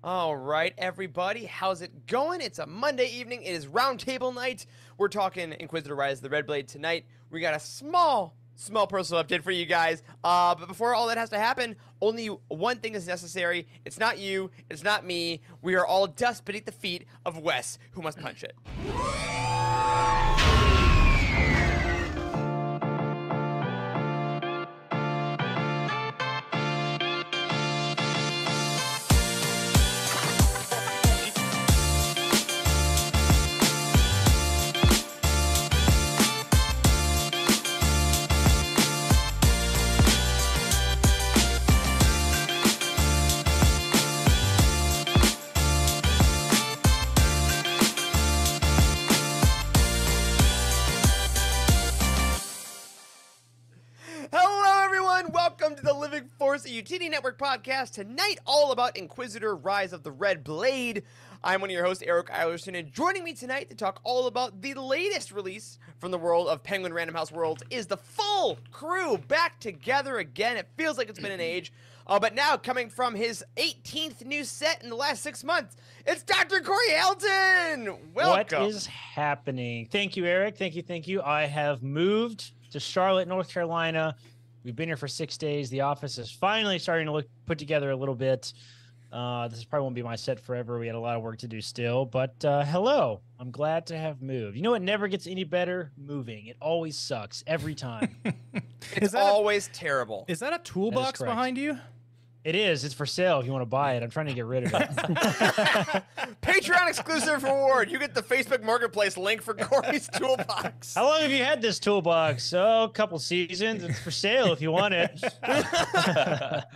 All right, everybody, how's it going? It's a Monday evening. It is Roundtable night. We're talking Inquisitor Rise of the Red Blade tonight. We got a small personal update for you guys. But before all that has to happen, only one thing is necessary. It's not you. It's not me. We are all dust beneath the feet of Wes, who must punch it. Welcome to the Living Force, a Youtini Network podcast. Tonight, all about Inquisitor Rise of the Red Blade. I'm one of your hosts, Eric Eilerson, and joining me tonight to talk all about the latest release from the world of Penguin Random House Worlds is the full crew back together again. It feels like it's been an age, but now coming from his 18th new set in the last 6 months, it's Dr. Corey Helton. Welcome. What is happening? Thank you, Eric. Thank you. I have moved to Charlotte, North Carolina. We've been here for 6 days. The office is finally starting to put together a little bit. This probably won't be my set forever. We had a lot of work to do still. But hello. I'm glad to have moved. You know what never gets any better? Moving. It always sucks every time. It's always terrible. Is that a toolbox behind you? It is. It's for sale if you want to buy it. I'm trying to get rid of it. Patreon exclusive reward. You get the Facebook Marketplace link for Corey's toolbox. How long have you had this toolbox? Oh, a couple seasons. It's for sale if you want it.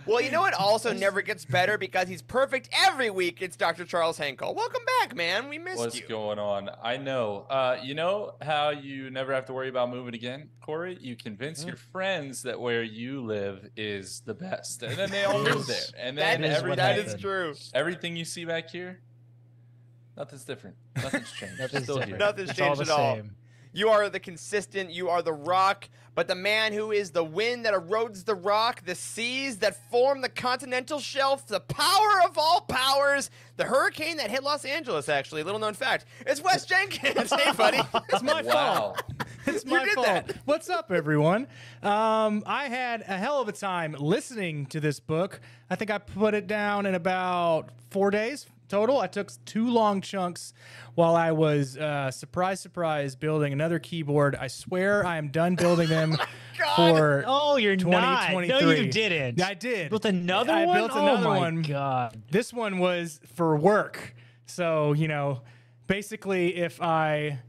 Well, you know what also never gets better because he's perfect every week? It's Dr. Charles Henkel. Welcome back, man. We missed you. What's going on? I know. You know how you never have to worry about moving again, Corey? You convince your friends that where you live is the best. And then they all move there. And then that is true. Everything you see back here, nothing's different. Nothing's changed. Nothing's changed at all. You are the consistent, you are the rock, but the man who is the wind that erodes the rock, the seas that form the continental shelf, the power of all powers, the hurricane that hit Los Angeles, actually, little known fact. It's Wes Jenkins. Hey, buddy. It's my fault. It's my fault. That. What's up, everyone? I had a hell of a time listening to this book. I think I put it down in about 4 days total. I took 2 long chunks while I was, surprise, building another keyboard. I swear I am done building them for you're 2023. not. No, you didn't. I did. Built another one? I built another one. one. God. This one was for work. So, basically if I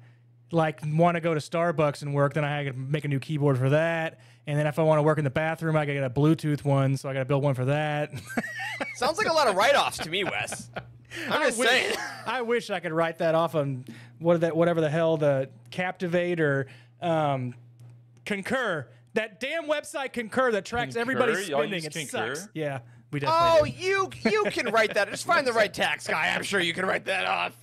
want to go to Starbucks and work, then I got to make a new keyboard for that. And then if I want to work in the bathroom, I got to get a Bluetooth one, so I got to build one for that. Sounds like a lot of write-offs to me, Wes. I'm just saying. I wish I could write that off on whatever the hell, the Captivate or Concur. That damn website Concur that tracks everybody's spending. It sucks. Yeah, we definitely do. You can write that. Just find the right tax guy. I'm sure you can write that off.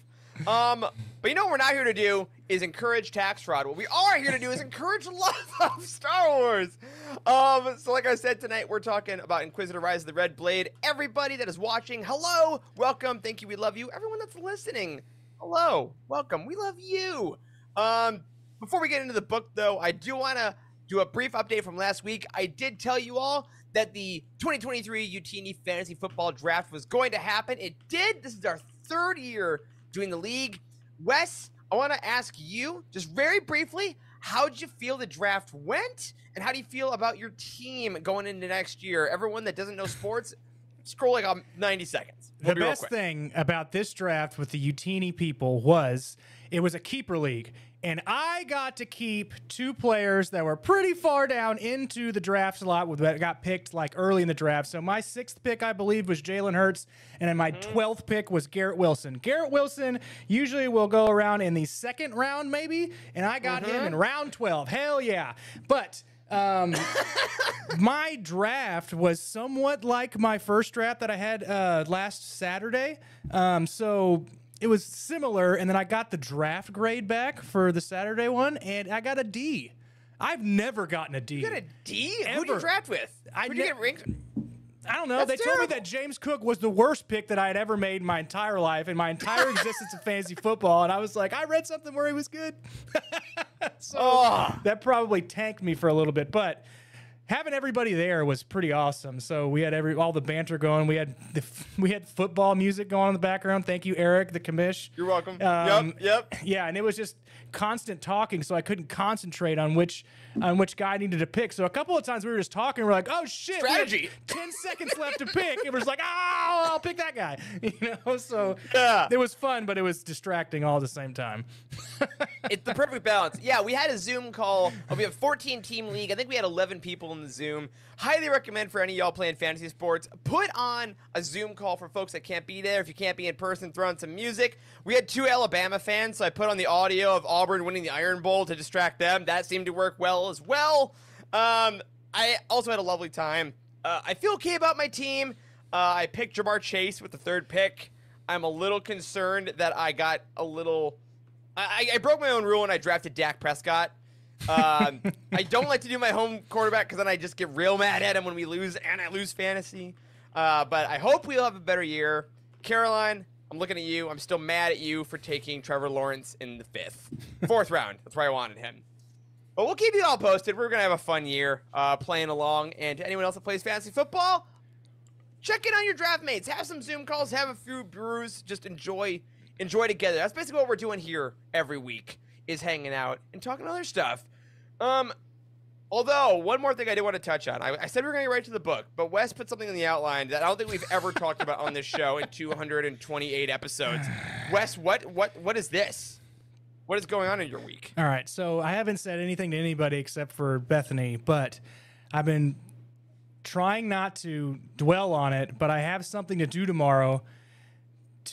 But you know what we're not here to do is encourage tax fraud. What we are here to do is encourage love of Star Wars. So like I said, tonight we're talking about Inquisitor Rise of the Red Blade. Everybody that is watching, hello, welcome, thank you, we love you. Everyone that's listening, hello, welcome, we love you. Before we get into the book, though, I do want to do a brief update from last week. I did tell you all that the 2023 Youtini Fantasy Football Draft was going to happen. It did. This is our 3rd year doing the league. Wes, I want to ask you, just very briefly, how did you feel the draft went, and how do you feel about your team going into next year? Everyone that doesn't know sports, scroll like 90 seconds. The best thing about this draft with the Youtini people was it was a keeper league. And I got to keep 2 players that were pretty far down into the draft slot that got picked like early in the draft. So my 6th pick, I believe, was Jalen Hurts. And then my 12th pick was Garrett Wilson. Garrett Wilson usually will go around in the 2nd round, maybe. And I got him in round 12. Hell yeah. But my draft was somewhat like my first draft that I had last Saturday. So it was similar, and then I got the draft grade back for the Saturday one, and I got a D. I've never gotten a D. You got a D? Ever. Who'd you draft with? Who'd you get ranked? I don't know. That's They told me terrible. that James Cook was the worst pick that I had ever made in my entire life, in my entire existence of fantasy football. And I was like, I read something where he was good. So that probably tanked me for a little bit. But having everybody there was pretty awesome. So we had all the banter going. We had football music going in the background. Thank you, Eric, the commish. You're welcome. Yep. Yeah, and it was just constant talking, so I couldn't concentrate on which guy I needed to pick. So a couple of times we were just talking, we're like, oh shit, Strategy. we have 10 seconds left to pick. It was like, I'll pick that guy. So Yeah. it was fun, but it was distracting all at the same time. It's the perfect balance. Yeah, we had a Zoom call. We have 14-team league. I think we had 11 people in the Zoom. Highly recommend for any of y'all playing fantasy sports, put on a Zoom call for folks that can't be there. If you can't be in person, throw on some music. We had 2 Alabama fans, so I put on the audio of Auburn winning the Iron Bowl to distract them. That seemed to work well as well. I also had a lovely time. I feel okay about my team. I picked Jamar Chase with the 3rd pick. I'm a little concerned that I got a little... I broke my own rule and I drafted Dak Prescott. I don't like to do my home quarterback because then I just get real mad at him when we lose and I lose fantasy. But I hope we'll have a better year. Caroline, I'm looking at you. I'm still mad at you for taking Trevor Lawrence in the 4th round. That's where I wanted him. But we'll keep you all posted. We're going to have a fun year playing along. And to anyone else that plays fantasy football, check in on your draft mates. Have some Zoom calls. Have a few brews. Just enjoy together. That's basically what we're doing here every week, is hanging out and talking other stuff. Although, one more thing I did want to touch on. I said we were going to get right to the book, but Wes put something in the outline that I don't think we've ever talked about on this show in 228 episodes. Wes, what is this? What is going on in your week? All right, so I haven't said anything to anybody except for Bethany, but I've been trying not to dwell on it, but I have something to do tomorrow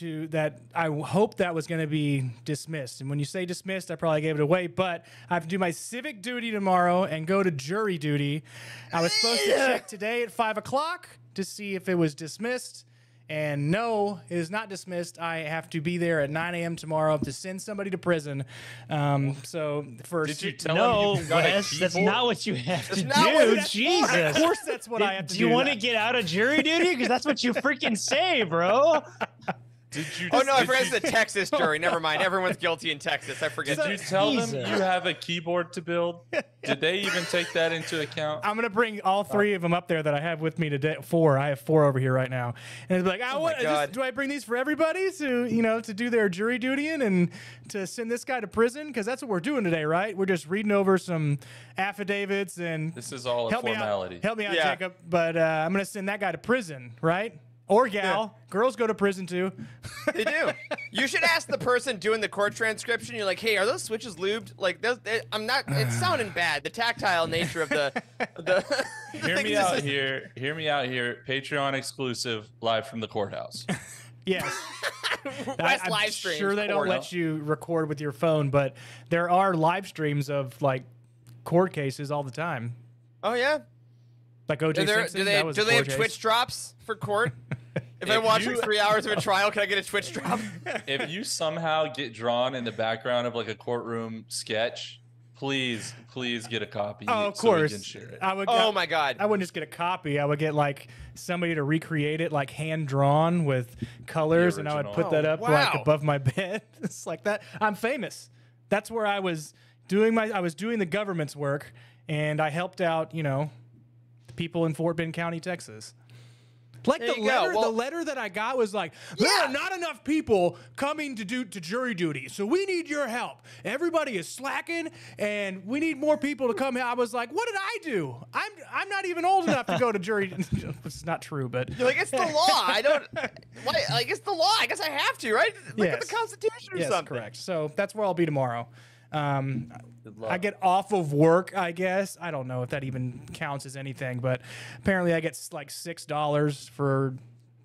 that I hope that was going to be dismissed. And when you say dismissed, I probably gave it away, but I have to do my civic duty tomorrow and go to jury duty. I was supposed to check today at 5 o'clock to see if it was dismissed. And no, it is not dismissed. I have to be there at 9 a.m. tomorrow to send somebody to prison. So first, Did you tell No, him you got a Wes, that's keyboard? not what you have to not what do. that's Jesus. of course, that's what I have to Do do. you want to get out of jury duty? Because that's what you freaking say, bro. Did you? Oh, no, I did forgot you- it's the Texas jury. Never mind. Everyone's guilty in Texas. I forget. Did you tell them Jesus. you have a keyboard to build? Did they even take that into account? I'm gonna bring all 3 of them up there that I have with me today. 4. I have 4 over here right now, and it's like, my God. do I bring these for everybody to do their jury duty in and to send this guy to prison? Because that's what we're doing today, right? We're just reading over some affidavits and This is all a formality. Help me out, Yeah. Jacob. But I'm gonna send that guy to prison, right? Or gal. Girls go to prison too. They do. You should ask the person doing the court transcription. You're like, hey, are those switches lubed? Like, I'm not. It's sounding bad. The tactile nature of the. Hear Like, me this out is- here. Hear me out here. Patreon exclusive, live from the courthouse. Yes. West I'm live streams. sure they don't court. let you record with your phone, but there are live streams of like court cases all the time. Oh yeah. Like O.J. Do they, Simpson. do they, that was do a they have court Twitch case. drops for court? If I If watch you- like 3 hours of a trial, can I get a Twitch drop? If you somehow get drawn in the background of like a courtroom sketch, please get a copy. Oh, of so we course. can share it. I would. Oh my God. I wouldn't just get a copy. I would get like somebody to recreate it, like hand drawn with colors, and I would original. put that Oh, up like wow. above my bed. It's like that. I'm famous. That's where I was doing the government's work, and I helped out, people in Fort Bend County, Texas. Like There the you go. letter, Well- the letter that I got was like, there Yeah. are not enough people coming to jury duty, so we need your help. Everybody is slacking, and we need more people to come here. I was like, what did I do? I'm not even old enough to go to jury. It's not true, but You're like, it's the law. I don't. Why? Like, it's the law. I guess I have to, right? Look at Yes. the Constitution or yes, something. correct. So that's where I'll be tomorrow. Good luck. I get off of work, I guess. I don't know if that even counts as anything, but apparently I get like $6 for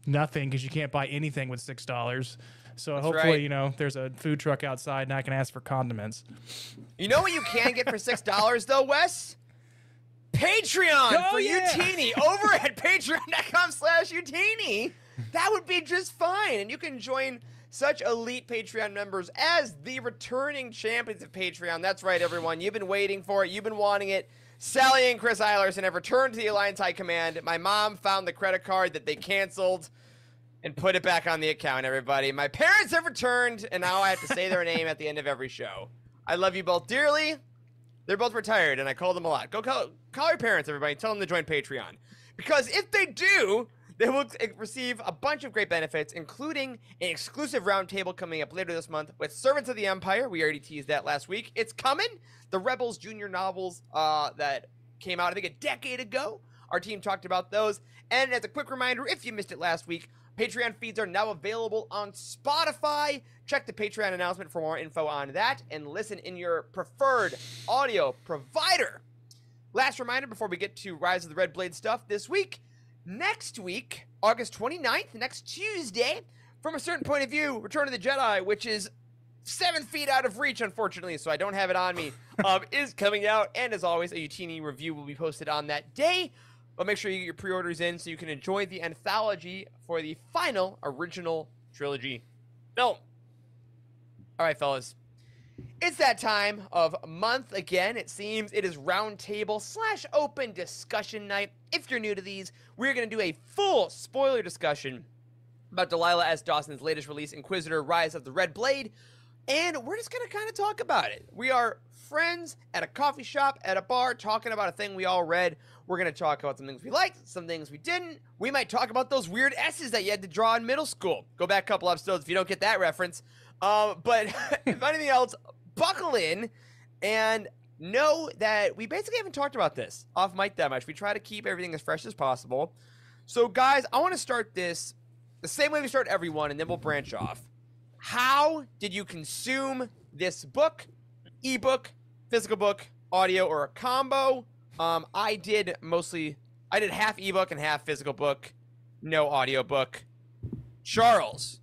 nothing because you can't buy anything with $6. So hopefully, right. there's a food truck outside and I can ask for condiments. You know what you can get for $6 though, Wes? Patreon Oh, for yeah. Youtini over at patreon.com/Youtini. That would be just fine. And you can join such elite Patreon members as the returning champions of Patreon. That's right, everyone. You've been waiting for it. You've been wanting it. Sally and Chris Eilerson have returned to the Alliance High Command. My mom found the credit card that they canceled and put it back on the account, everybody. My parents have returned, and now I have to say their name at the end of every show. I love you both dearly. They're both retired, and I call them a lot. Go call your parents, everybody. Tell them to join Patreon. Because if they do, they will receive a bunch of great benefits, including an exclusive roundtable coming up later this month with Servants of the Empire. We already teased that last week. It's coming. The Rebels Junior novels that came out, I think, a decade ago. Our team talked about those. And as a quick reminder, if you missed it last week, Patreon feeds are now available on Spotify. Check the Patreon announcement for more info on that and listen in your preferred audio provider. Last reminder before we get to Rise of the Red Blade stuff this week. Next week, August 29th, next Tuesday, from a certain point of view, Return of the Jedi, which is 7 feet out of reach, unfortunately, so I don't have it on me, is coming out. And as always, a Youtini review will be posted on that day. But make sure you get your pre-orders in so you can enjoy the anthology for the final original trilogy film. All right, fellas. It's that time of month again. It seems it is roundtable / open discussion night. If you're new to these, we're going to do a full spoiler discussion about Delilah S. Dawson's latest release, Inquisitor: Rise of the Red Blade. And we're just going to kind of talk about it. We are friends at a coffee shop, at a bar, talking about a thing we all read. We're going to talk about some things we liked, some things we didn't. We might talk about those weird S's that you had to draw in middle school. Go back a couple episodes if you don't get that reference. But if anything else, buckle in and know that we basically haven't talked about this off mic that much. We try to keep everything as fresh as possible. So, guys, I want to start this the same way we start everyone, and then we'll branch off. How did you consume this book? Ebook, physical book, audio, or a combo? I did half ebook and half physical book, no audio book. Charles,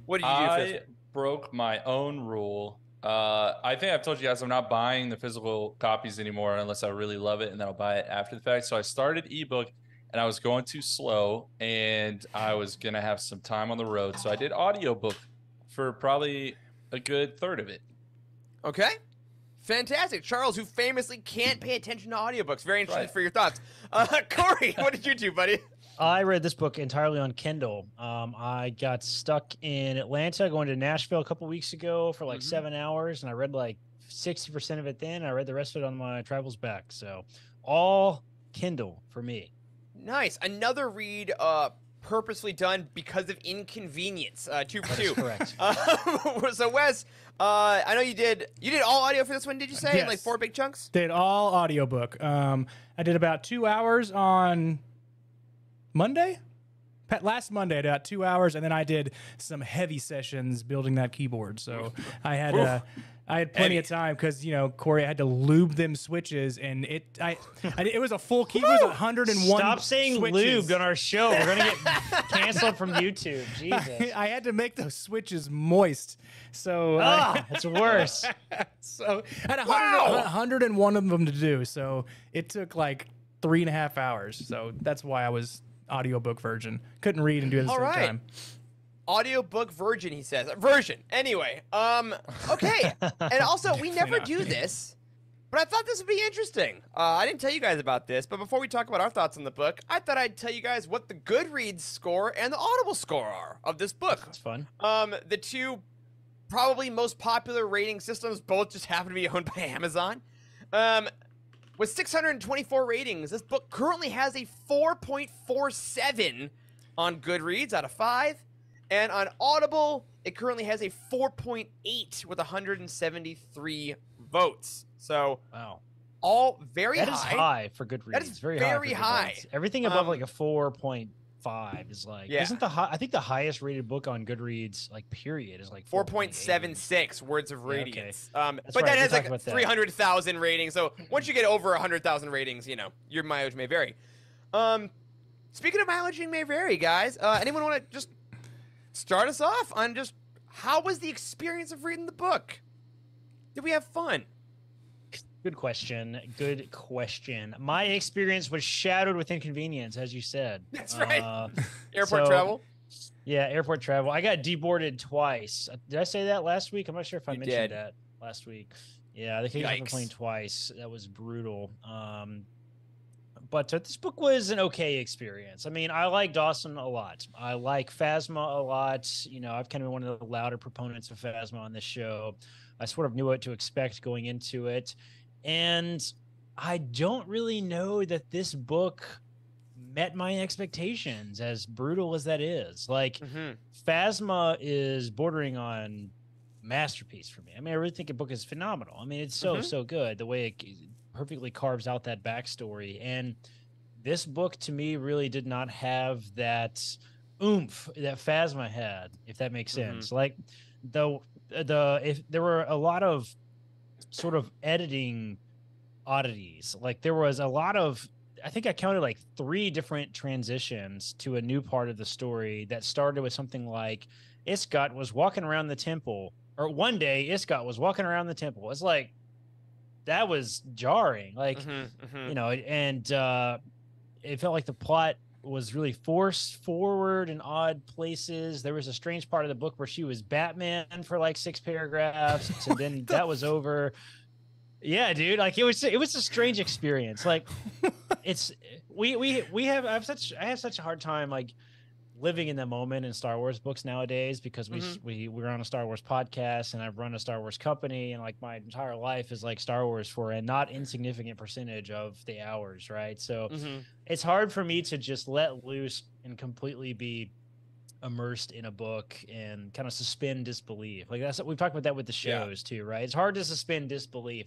what did you do? I broke my own rule. I think I've told you guys I'm not buying the physical copies anymore unless I really love it, and then I'll buy it after the fact. So I started ebook, and I was going too slow, and I was gonna have some time on the road. So I did audiobook for probably a good third of it. Okay. Fantastic. Charles, who famously can't pay attention to audiobooks. Very interested for your thoughts. Corey, what did you do, buddy? I read this book entirely on Kindle. I got stuck in Atlanta going to Nashville a couple weeks ago for like 7 hours, and I read like 60% of it then. I read the rest of it on my travels back. So all Kindle for me. Nice. Another read purposely done because of inconvenience. 2 for 2. Correct. So Wes, I know you did all audio for this one, did you say? Yes. In like 4 big chunks? Did all audiobook. I did about 2 hours on Monday. Last Monday, I did about 2 hours, and then I did some heavy sessions building that keyboard. So I had plenty of time because Corey, I had to lube them switches, and it was a full key. It was 101. Stop saying switches. lubed on our show. We're gonna get canceled from YouTube. Jesus. I had to make those switches moist. So It's worse. So I had 101 of them to do. So it took like 3.5 hours. So that's why I was audiobook virgin. Couldn't read and do it at the same time. Audiobook virgin, he says. Version. Anyway, okay. And also, we never do this, but I thought this would be interesting. I didn't tell you guys about this, but before we talk about our thoughts on the book, I thought I'd tell you guys what the Goodreads score and the Audible score are of this book. That's fun. The two probably most popular rating systems both just happen to be owned by Amazon. With 624 ratings, this book currently has a 4.47 on Goodreads out of 5. And on Audible, it currently has a 4.8 with 173 votes. So, wow, all very high. That is high for Goodreads. That is very high. high. Everything above like a 4.5 is like, isn't I think the highest rated book on Goodreads, like period, is like 4.76 words of radiance. Okay. But that has like 300,000 ratings. So once you get over 100,000 ratings, your mileage may vary. Speaking of mileage may vary, guys, anyone want to just start us off on just how was the experience of reading the book? Did we have fun? Good question. Good question. My experience was shadowed with inconvenience, as you said. That's right. Airport travel? Yeah, airport travel. I got deboarded twice. Did I say that last week? I'm not sure if I mentioned that last week. Yeah, they kicked us off the Yikes. plane twice. That was brutal. But this book was an okay experience. I mean, I like Dawson a lot. I like Phasma a lot. You know, I've kind of been one of the louder proponents of Phasma on this show. I sort of knew what to expect going into it. And I don't really know that this book met my expectations, as brutal as that is. Like, Phasma is bordering on masterpiece for me. I mean, I really think the book is phenomenal. I mean, it's so good, the way it perfectly carves out that backstory. And this book to me really did not have that oomph that Phasma had, if that makes sense. Like if there were a lot of sort of editing oddities, like there was a lot of, I think I counted like 3 different transitions to a new part of the story that started with something like Iscott was walking around the temple, or one day Iscott was walking around the temple. It's like, that was jarring, like, you know, and it felt like the plot was really forced forward in odd places. There was a strange part of the book where she was Batman for like 6 paragraphs, and then that was over. Yeah, dude, like it was a strange experience. Like, it's I have such a hard time like living in the moment in Star Wars books nowadays, because we're on a Star Wars podcast, and I've run a Star Wars company, and like my entire life is like Star Wars for a not insignificant percentage of the hours, right? So it's hard for me to just let loose and completely be immersed in a book and kind of suspend disbelief. Like, that's what we've talked about that with the shows too, right? It's hard to suspend disbelief.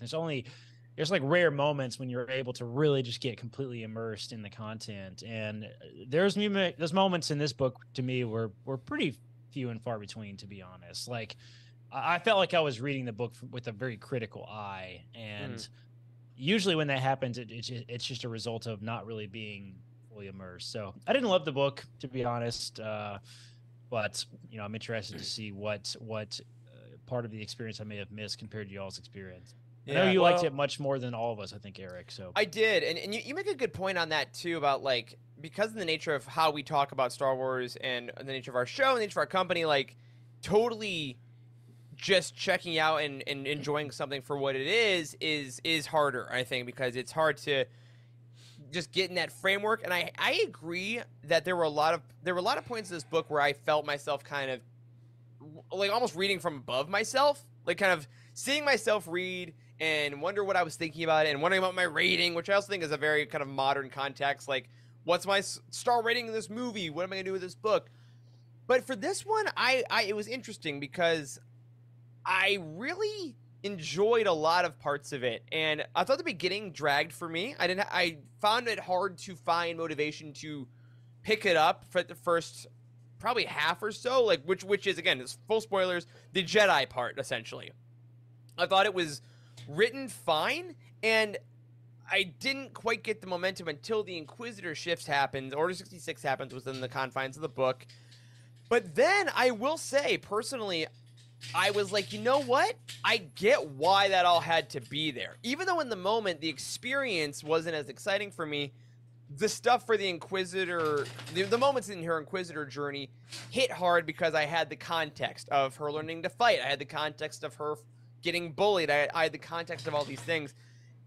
There's like rare moments when you're able to really just get completely immersed in the content. And there's moments in this book to me were pretty few and far between, to be honest. Like, I felt like I was reading the book with a very critical eye. And usually when that happens, it's just a result of not really being fully immersed. So I didn't love the book, to be honest. But, you know, I'm interested to see what part of the experience I may have missed compared to y'all's experience. I know you liked it much more than all of us, I think, Eric. So I did, and you make a good point on that too, about like, because of the nature of how we talk about Star Wars and the nature of our show and the nature of our company, like totally just checking out and enjoying something for what it is harder, I think, because it's hard to just get in that framework. And I agree that there were a lot of points in this book where I felt myself kind of like almost reading from above myself, like kind of seeing myself read and wonder what I was thinking about it, and wondering about my rating, which I also think is a very kind of modern context. Like, what's my star rating in this movie? What am I gonna do with this book? But for this one, it was interesting because I really enjoyed a lot of parts of it, and I thought the beginning dragged for me. I found it hard to find motivation to pick it up for the first probably half or so, like which is, again, it's full spoilers, the Jedi part essentially. I thought it was written fine, and I didn't quite get the momentum until the Inquisitor shift happens. Order 66 happens within the confines of the book. But then I will say, personally, I was like, you know what? I get why that all had to be there. Even though in the moment the experience wasn't as exciting for me, the stuff for the Inquisitor, the moments in her Inquisitor journey hit hard because I had the context of her learning to fight. I had the context of her getting bullied. I had the context of all these things.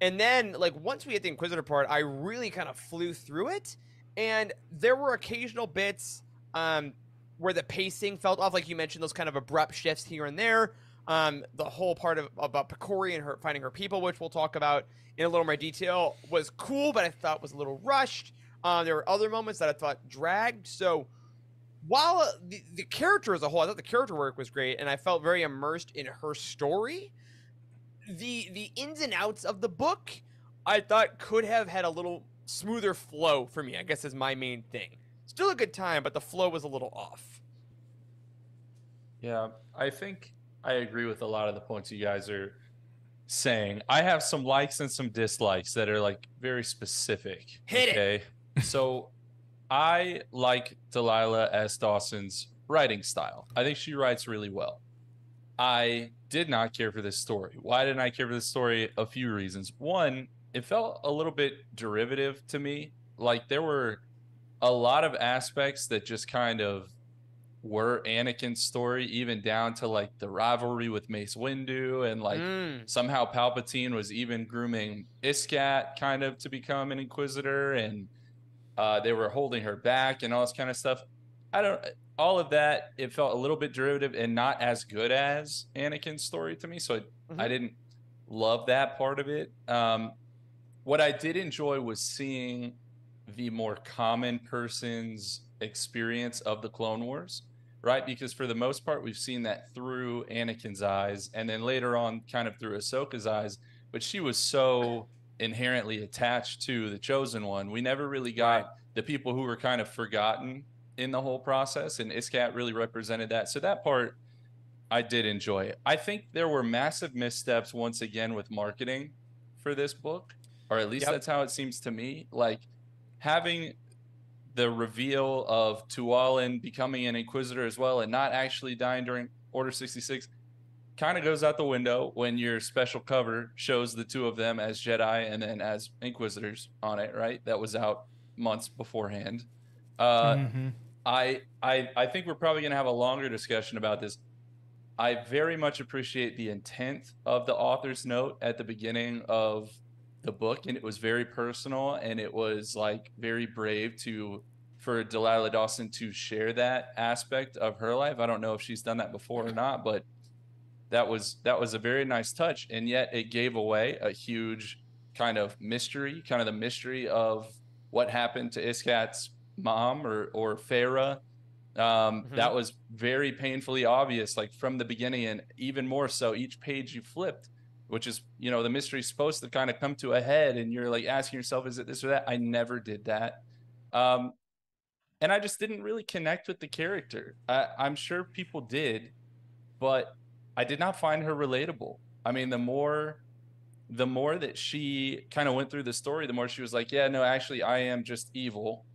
And then, like, once we hit the Inquisitor part, I really kind of flew through it. And there were occasional bits where the pacing felt off, like you mentioned, those kind of abrupt shifts here and there. The whole part about Picori and her finding her people, which we'll talk about in a little more detail, was cool, but I thought was a little rushed. There were other moments that I thought dragged. So while the character as a whole, I thought the character work was great, and I felt very immersed in her story, the ins and outs of the book, I thought could have had a little smoother flow for me, I guess, is my main thing. Still a good time, but the flow was a little off. Yeah, I think I agree with a lot of the points you guys are saying. I have some likes and some dislikes that are like very specific. Hit it. So I like Delilah S. Dawson's writing style. I think she writes really well. I did not care for this story. Why didn't I care for this story? A few reasons. One, it felt a little bit derivative to me. Like, there were a lot of aspects that just kind of were Anakin's story, even down to like the rivalry with Mace Windu, and like somehow Palpatine was even grooming Iskat kind of to become an Inquisitor, and they were holding her back and all this kind of stuff. All of that, it felt a little bit derivative and not as good as Anakin's story to me. So I didn't love that part of it. What I did enjoy was seeing the more common person's experience of the Clone Wars, right? Because for the most part, we've seen that through Anakin's eyes, and then later on kind of through Ahsoka's eyes, but she was so inherently attached to the Chosen One. We never really got the people who were kind of forgotten in the whole process, and Iskat really represented that. So that part I did enjoy. I think there were massive missteps once again with marketing for this book, or at least that's how it seems to me. Like having the reveal of Tualin becoming an Inquisitor as well and not actually dying during Order 66 kind of goes out the window when your special cover shows the two of them as Jedi and then as Inquisitors on it, right? That was out months beforehand. I think we're probably going to have a longer discussion about this. I very much appreciate the intent of the author's note at the beginning of the book, and it was very personal, and it was like very brave for Delilah Dawson to share that aspect of her life. I don't know if she's done that before or not, but that was a very nice touch, and yet it gave away a huge kind of mystery, kind of the mystery of what happened to Iskat's mom or Farah. That was very painfully obvious, like from the beginning, and even more so each page you flipped, which is, the mystery's supposed to kind of come to a head, and you're like asking yourself, is it this or that? I never did that. And I just didn't really connect with the character. I'm sure people did, but I did not find her relatable. I mean, the more that she kind of went through the story, the more she was like, yeah, no, actually I am just evil.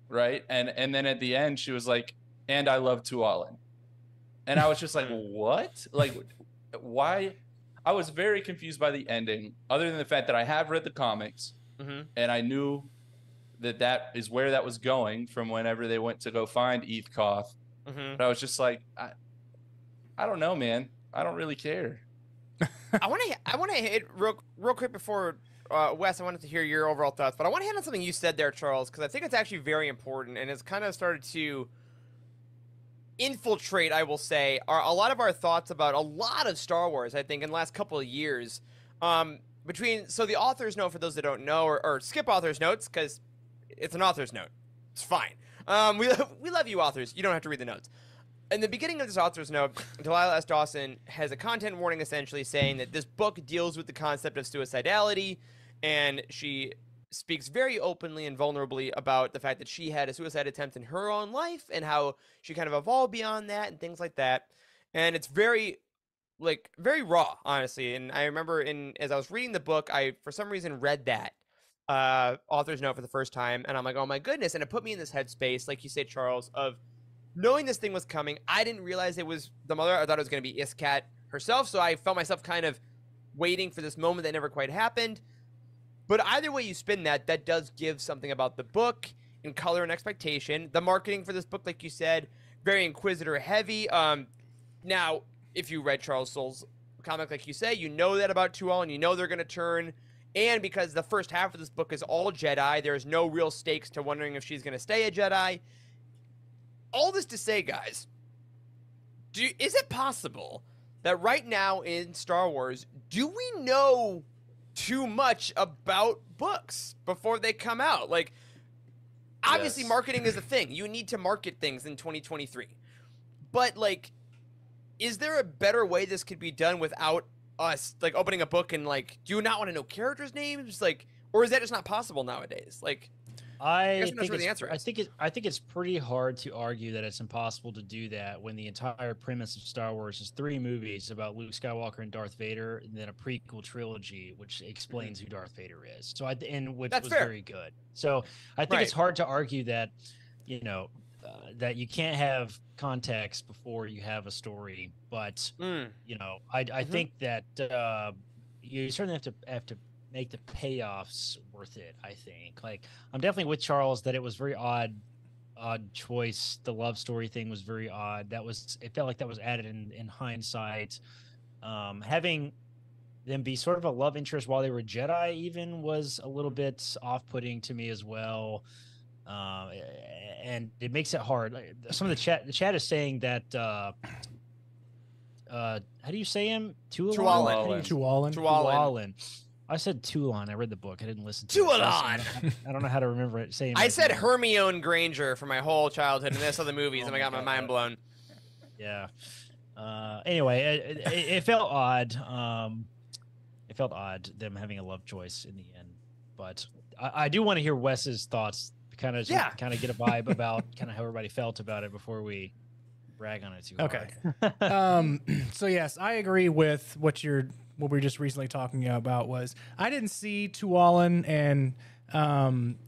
Right. And then at the end she was like, and I love Tualin. And I was just like, what? Like, why? I was very confused by the ending, other than the fact that I have read the comics and I knew that is where that was going from whenever they went to go find Eth Koth. But I was just like, I don't know, man. I don't really care. I want to hit real quick before Wes. I wanted to hear your overall thoughts, but I want to hit on something you said there, Charles, because I think it's actually very important, and it's kind of started to infiltrate, I will say, a lot of our thoughts about a lot of Star Wars, I think, in the last couple of years. So the author's note, for those that don't know, or skip author's notes, because it's an author's note. It's fine. We love you, authors. You don't have to read the notes. In the beginning of this author's note, Delilah S. Dawson has a content warning essentially saying that this book deals with the concept of suicidality, and she speaks very openly and vulnerably about the fact that she had a suicide attempt in her own life and how she kind of evolved beyond that and things like that. And it's very raw, honestly. And I remember as I was reading the book, I, for some reason, read that author's note for the first time, and I'm like, oh my goodness. And it put me in this headspace, like you say, Charles, of knowing this thing was coming. I didn't realize it was the mother. I thought it was going to be Iskat herself, so I felt myself kind of waiting for this moment that never quite happened. But either way you spin that does give something about the book in color and expectation. The marketing for this book, like you said, very Inquisitor heavy. Now, if you read Charles Soule's comic, like you say, you know that about Tualin, you know they're going to turn. And because the first half of this book is all Jedi, there's no real stakes to wondering if she's going to stay a Jedi. All this to say, guys, is it possible that right now in Star Wars, do we know too much about books before they come out? Like, obviously, marketing is a thing. You need to market things in 2023. But, like, is there a better way this could be done without us, like, opening a book and, like, do you not want to know characters' names? Like, or is that just not possible nowadays? Like, I think it's pretty hard to argue that it's impossible to do that when the entire premise of Star Wars is 3 movies about Luke Skywalker and Darth Vader, and then a prequel trilogy which explains who Darth Vader is. So which was very good. So I think it's hard to argue that, that you can't have context before you have a story. But I think that you certainly have to make the payoffs worth it. I think, like, I'm definitely with Charles that it was very odd odd choice. The love story thing was very odd. It felt like that was added in hindsight. Having them be sort of a love interest while they were Jedi even was a little bit off-putting to me as well. And it makes it hard. Like, some of the chat is saying that how do you say him? Tualin. I said Toulon. I read the book. I didn't listen to it. Toulon. I don't know how to remember it. I said Hermione Granger for my whole childhood, and then I saw the movies, and I got my mind blown. Yeah. Anyway, it felt odd. It felt odd them having a love choice in the end, but I do want to hear Wes's thoughts. Kind of get a vibe about kind of how everybody felt about it before we brag on it too hard. So yes, I agree with what we were just recently talking about. Was I didn't see Tualin and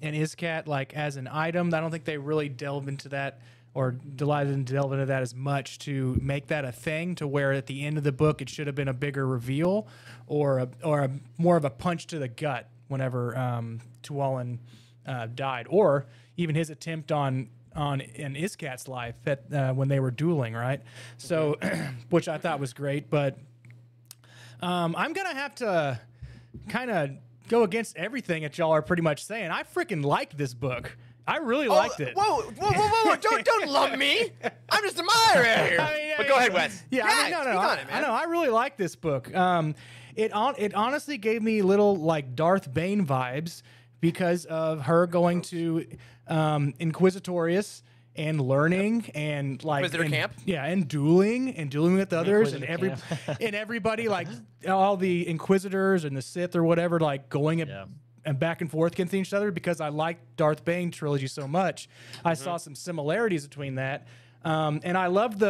Iscat like as an item. I don't think they really delved into that, or Delilah didn't delve into that as much to make that a thing, to where at the end of the book it should have been a bigger reveal or a more of a punch to the gut whenever Tualin died, or even his attempt in Iscat's life that when they were dueling, right? So, which I thought was great, but I'm gonna have to kind of go against everything that y'all are pretty much saying. I freaking liked this book. I really liked it. Whoa! Don't lump me. I'm just a admirer here. But go ahead, Wes. No. I know. I really like this book. It honestly gave me little like Darth Bane vibes, because of her going to Inquisitorius and learning and like Inquisitor camp. Yeah, and dueling with others and everybody like all the Inquisitors and the Sith or whatever, like going and back and forth against each other, because I liked Darth Bane trilogy so much. I saw some similarities between that. And I loved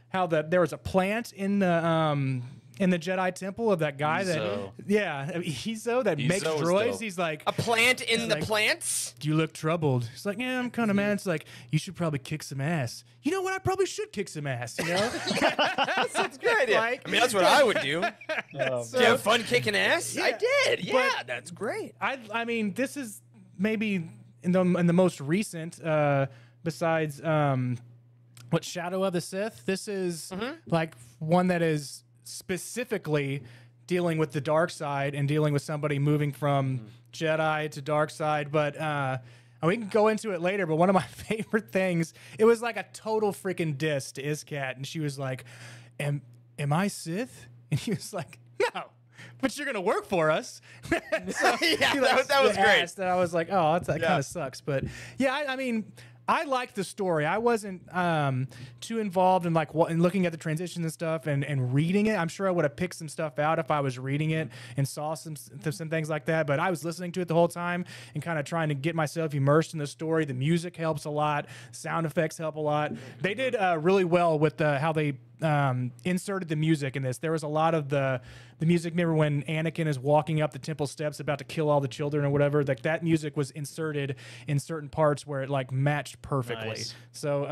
how there was a plant in the Jedi Temple of that guy Izo that makes droids. Dope. He's like, a plant in the plants? You look troubled. He's like, yeah, I'm kind of mad. It's like, you should probably kick some ass. You know what? I probably should kick some ass, you know? That's a good idea. I mean, that's what I would do. Do you have fun kicking ass? Yeah, I did. Yeah, that's great. I mean, this is maybe in the most recent, besides what Shadow of the Sith. This is like one that is specifically dealing with the dark side and dealing with somebody moving from Jedi to dark side. But we can go into it later. But one of my favorite things, it was like a total freaking diss to Iscat, and she was like, "Am I Sith?" And he was like, "No, but you're gonna work for us." So, that was great. And I was like, "Oh, that kind of sucks." But yeah, I mean, I liked the story. I wasn't too involved in in looking at the transitions and stuff and reading it. I'm sure I would have picked some stuff out if I was reading it and saw some things like that. But I was listening to it the whole time and kind of trying to get myself immersed in the story. The music helps a lot. Sound effects help a lot. They did really well with how they inserted the music in this. There was a lot of the music. Remember when Anakin is walking up the temple steps about to kill all the children or whatever, like that music was inserted in certain parts where it like matched perfectly. Nice. So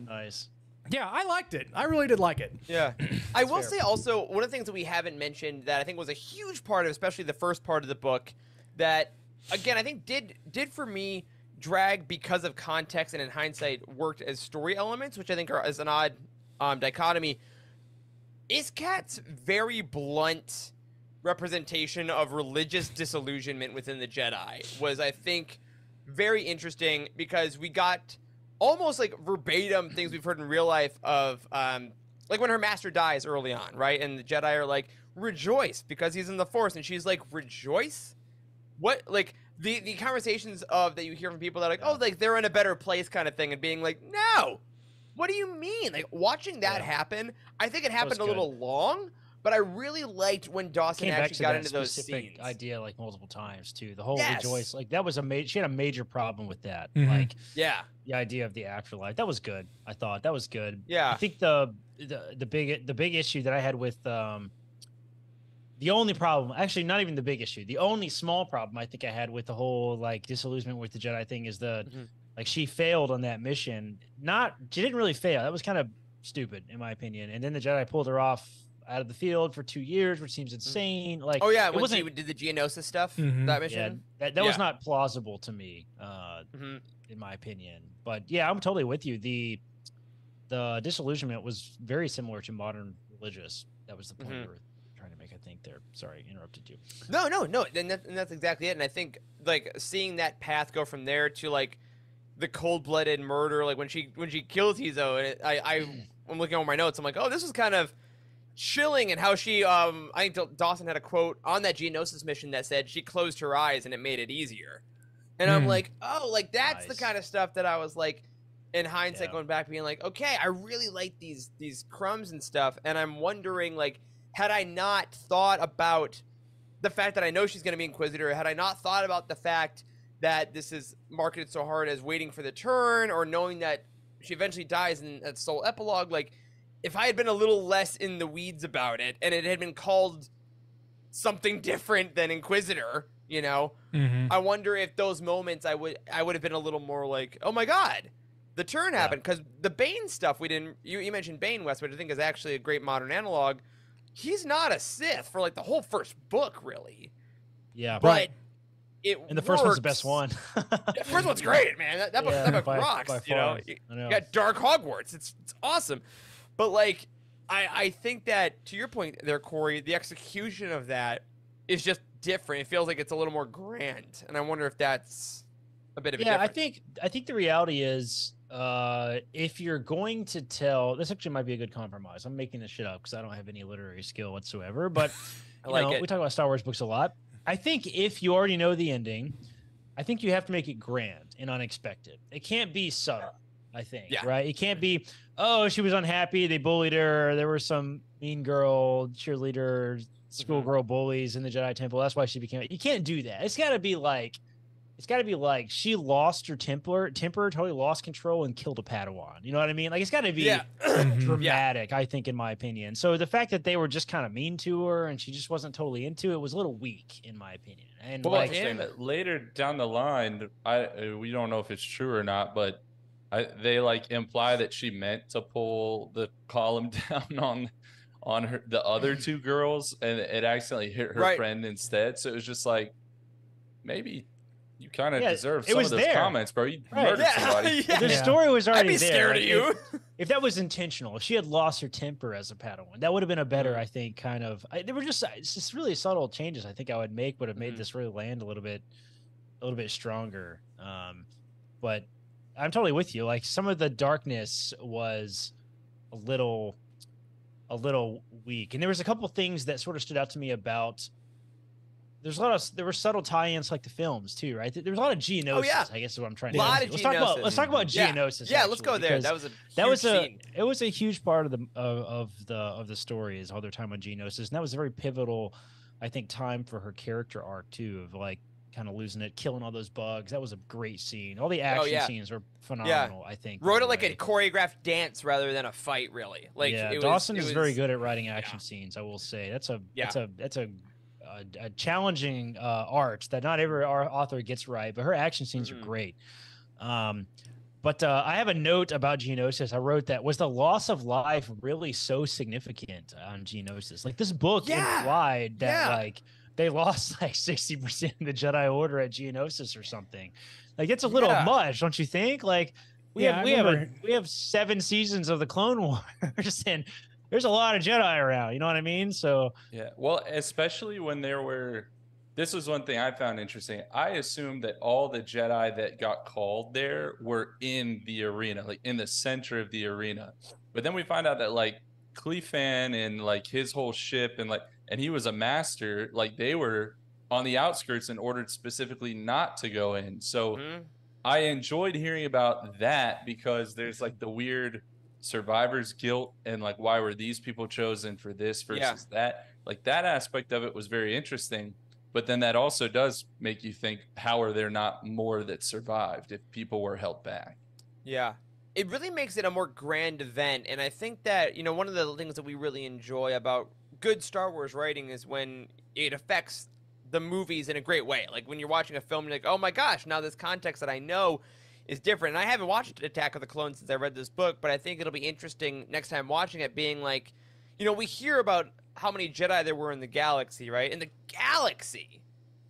Nice. Yeah, I liked it. I really did like it. Yeah. I will say also, one of the things that we haven't mentioned that I think was a huge part of, especially the first part of the book, that, again, I think did for me drag because of context and in hindsight worked as story elements, which I think is an odd dichotomy. Iscat's very blunt representation of religious disillusionment within the Jedi was, I think, very interesting, because we got almost like verbatim things we've heard in real life of like when her master dies early on, right? And the Jedi are like, rejoice because he's in the Force, and she's like, rejoice? What? Like the conversations that you hear from people that are like, oh, like they're in a better place kind of thing, and being like, no, what do you mean? Like watching that happen, I think it happened a little long, but I really liked when Dawson actually got into those scenes. Idea like multiple times too. The whole rejoice, like that was she had a major problem with that. Like the idea of the afterlife. That was good. I thought that was good. Yeah. I think the big issue that I had with the only problem, actually not even the big issue, the only small problem I think I had with the whole like disillusionment with the Jedi thing is like she failed on that mission. She didn't really fail. That was kind of stupid in my opinion. And then the Jedi pulled her off. out of the field for 2 years, which seems insane. Like, Oh yeah, it when wasn't. she did the Geonosis stuff, Mhm. that Yeah, mission. that was Yeah. not plausible to me, Mhm. in my opinion. But yeah, I'm totally with you. The disillusionment was very similar to modern religious. That was the point you were trying to make, I think. There, sorry, interrupted you. No, and that's exactly it. And I think like seeing that path go from there to like the cold-blooded murder, like when she kills Hizo, and I'm looking over my notes. I'm like, oh, this is kind of chilling, and how she I think Dawson had a quote on that Geonosis mission that said she closed her eyes and it made it easier. And I'm like, oh, like that's the Nice. kind of stuff that I was like, in hindsight, Yeah. going back, being like, okay, I really like these crumbs and stuff, and I'm wondering, like, had I not thought about the fact that I know she's going to be Inquisitor, had I not thought about the fact that this is marketed so hard as waiting for the turn, or knowing that she eventually dies in that sole epilogue, like, if I had been a little less in the weeds about it, and it had been called something different than Inquisitor, you know, I wonder if those moments I would have been a little more like, oh my god, the turn happened. Because the Bane stuff we didn't, you mentioned Bane, West, which I think is actually a great modern analog. He's not a Sith for like the whole first book, really. Yeah, But and the first one's the best one. The first one's great, man. That book by rocks. far. You know, I know. you got Dark Hogwarts. It's awesome. But like, I think that, to your point there, Corey, the execution of that is just different. It feels like it's a little more grand, and I wonder if that's a bit of a difference. I think the reality is, if you're going to tell, this actually might be a good compromise. I'm making this shit up because I don't have any literary skill whatsoever, but I like it. we talk about Star Wars books a lot. I think if you already know the ending, I think you have to make it grand and unexpected. It can't be subtle, I think, right? It can't be, oh, she was unhappy, they bullied her, there were some mean girl, cheerleader, schoolgirl bullies in the Jedi Temple, that's why she became, you can't do that. It's got to be like she lost her temper, totally lost control and killed a Padawan. You know what I mean? Like, it's got to be dramatic, I think, in my opinion. So the fact that they were just kind of mean to her and she just wasn't totally into it was a little weak, in my opinion. And well, like, that later down the line, we don't know if it's true or not, but they like imply that she meant to pull the column down on her, the other two girls, and it accidentally hit her friend instead. So it was just like, maybe you kind of deserve some of those comments, bro. You murdered somebody. The story was already there. I'd be scared of you. If that was intentional, if she had lost her temper as a Padawan, that would have been a better, I think, kind of. There were just really subtle changes I think I would have made this really land a little bit stronger. But I'm totally with you. Like, some of the darkness was a little weak, and there was a couple things that sort of stood out to me about. There were subtle tie-ins like the films too, right? There was a lot of Geonosis. I guess is what I'm trying to say. Let's talk about Geonosis. Yeah, let's go there. That was a huge part of the story, is all their time on Geonosis, and that was a very pivotal, I think, time for her character arc too, of like kind of losing it, killing all those bugs. That was a great scene. All the action scenes were phenomenal. I think wrote it like a choreographed dance rather than a fight, really. Like, Dawson is very good at writing action scenes. I will say that's a challenging art that not every author gets right, but her action scenes are great. But I have a note about Geonosis. I wrote that, was the loss of life really so significant on Geonosis? Like, this book implied that like they lost like 60% of the Jedi Order at Geonosis or something. Like, it's a little much, don't you think? Like, we have 7 seasons of the Clone Wars, and there's a lot of Jedi around, you know what I mean? So yeah, well, especially when this was one thing I found interesting. I assumed that all the Jedi that got called there were in the arena, like in the center of the arena. But then we find out that like Cleefan and like his whole ship and he was a master, like they were on the outskirts and ordered specifically not to go in. So I enjoyed hearing about that, because there's like the weird survivor's guilt and like, why were these people chosen for this versus that? Like, that aspect of it was very interesting. But then that also does make you think, how are there not more that survived if people were held back? Yeah. It really makes it a more grand event. And I think that, one of the things that we really enjoy about good Star Wars writing is when it affects the movies in a great way. Like, when you're watching a film, you're like, oh my gosh, now this context that I know is different. And I haven't watched Attack of the Clones since I read this book, but I think it'll be interesting next time watching it, being like, we hear about how many Jedi there were in the galaxy, right? In the galaxy,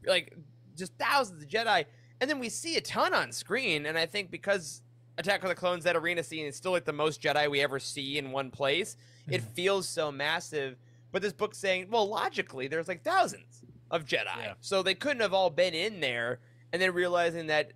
like just thousands of Jedi, and then we see a ton on screen. And I think because Attack of the Clones, that arena scene is still like the most Jedi we ever see in one place. It feels so massive. But this book's saying, well, logically, there's like thousands of Jedi, so they couldn't have all been in there. And then realizing that,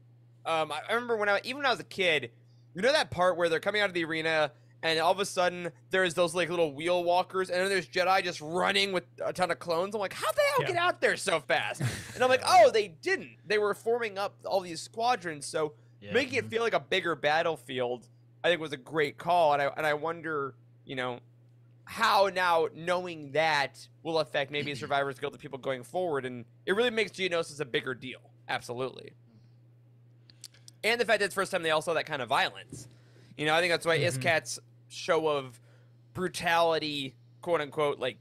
I remember when I was a kid, that part where they're coming out of the arena. And all of a sudden, there's those like little wheel walkers, and then there's Jedi just running with a ton of clones. I'm like, how'd they all get out there so fast? And I'm like, oh, they didn't. They were forming up all these squadrons. So making it feel like a bigger battlefield, I think, was a great call. And I wonder, how now knowing that will affect maybe Survivor's Guild of people going forward. And it really makes Geonosis a bigger deal. Absolutely. And the fact that it's the first time they all saw that kind of violence. I think that's why Iskat's show of brutality, quote unquote, like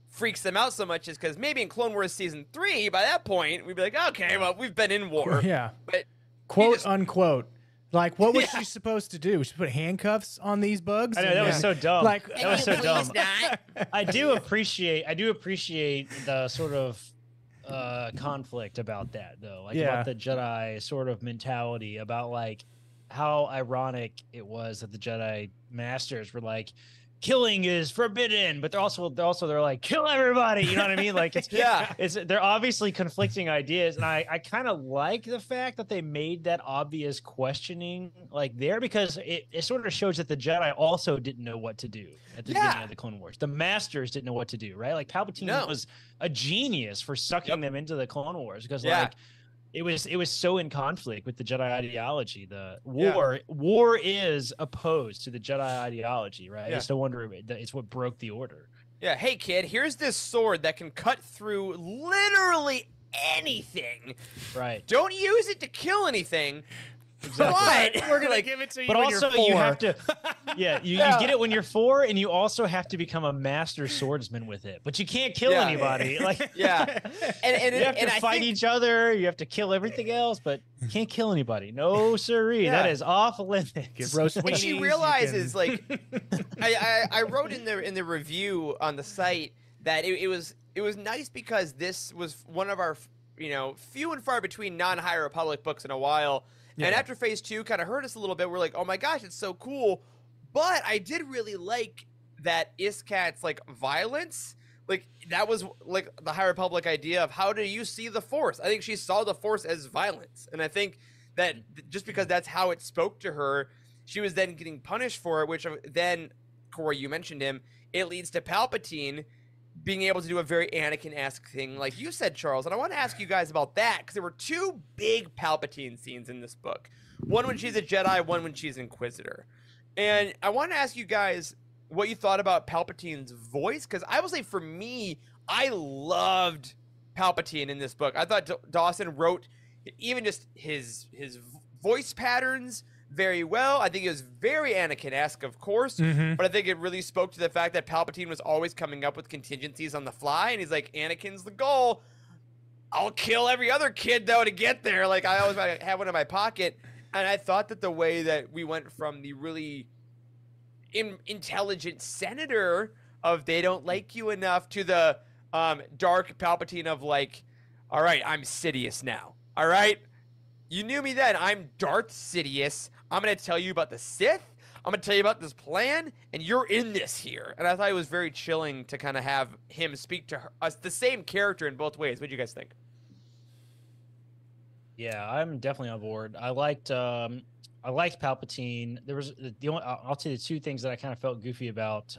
freaks them out so much, is because maybe in Clone Wars season 3, by that point, we'd be like, okay, well, we've been in war. Yeah. But quote unquote. Like, what was she supposed to do? She put handcuffs on these bugs? I know, that was so dumb. Like, that was so dumb. Not? I do appreciate the sort of conflict about that, though. Like about the Jedi sort of mentality, about like how ironic it was that the Jedi Masters were like, killing is forbidden, but they're like, kill everybody. You know what I mean? Like, it's they're obviously conflicting ideas, and I kind of like the fact that they made that obvious questioning like there, because it sort of shows that the Jedi also didn't know what to do at the beginning of the Clone Wars. The Masters didn't know what to do, right? Like Palpatine was a genius for sucking them into the Clone Wars, because like it was so in conflict with the Jedi ideology. The war is opposed to the Jedi ideology, right? It's no wonder it's what broke the order. Yeah. Hey, kid, here's this sword that can cut through literally anything. Right. Don't use it to kill anything. But we're gonna give it to you. But when also, you're 4. you have to. You get it when you're 4, and you also have to become a master swordsman with it. But you can't kill anybody. Like and you have to fight each other. You have to kill everything else, but you can't kill anybody. No, sirree. That is off limits. When she realizes, like, I wrote in the review on the site that it was nice because this was one of our few and far between non-High Republic books in a while. And after Phase 2 kind of hurt us a little bit, we're like, oh my gosh, it's so cool. But I did really like that Iskat's like violence. Like, that was like the High Republic idea of how do you see the Force? I think she saw the Force as violence. And I think that just because that's how it spoke to her, she was then getting punished for it, which then, Corey, you mentioned him, it leads to Palpatine being able to do a very Anakin-esque thing, like you said, Charles. And I want to ask you guys about that, because there were 2 big Palpatine scenes in this book. One when she's a Jedi, one when she's Inquisitor. And I want to ask you guys what you thought about Palpatine's voice, because I will say for me, I loved Palpatine in this book. I thought Dawson wrote even just his voice patterns very well. I think it was very Anakin-esque, of course, but I think it really spoke to the fact that Palpatine was always coming up with contingencies on the fly, and he's like, Anakin's the goal. I'll kill every other kid, though, to get there. Like, I always have one in my pocket, and I thought that the way that we went from the really intelligent senator of they don't like you enough to the dark Palpatine of like, all right, I'm Sidious now. All right? You knew me then. I'm Darth Sidious. I'm going to tell you about the Sith. I'm going to tell you about this plan, and you're in this here. And I thought it was very chilling to kind of have him speak to us, the same character in both ways. What do you guys think? Yeah, I'm definitely on board. I liked Palpatine. There was I'll tell you the 2 things that I kind of felt goofy about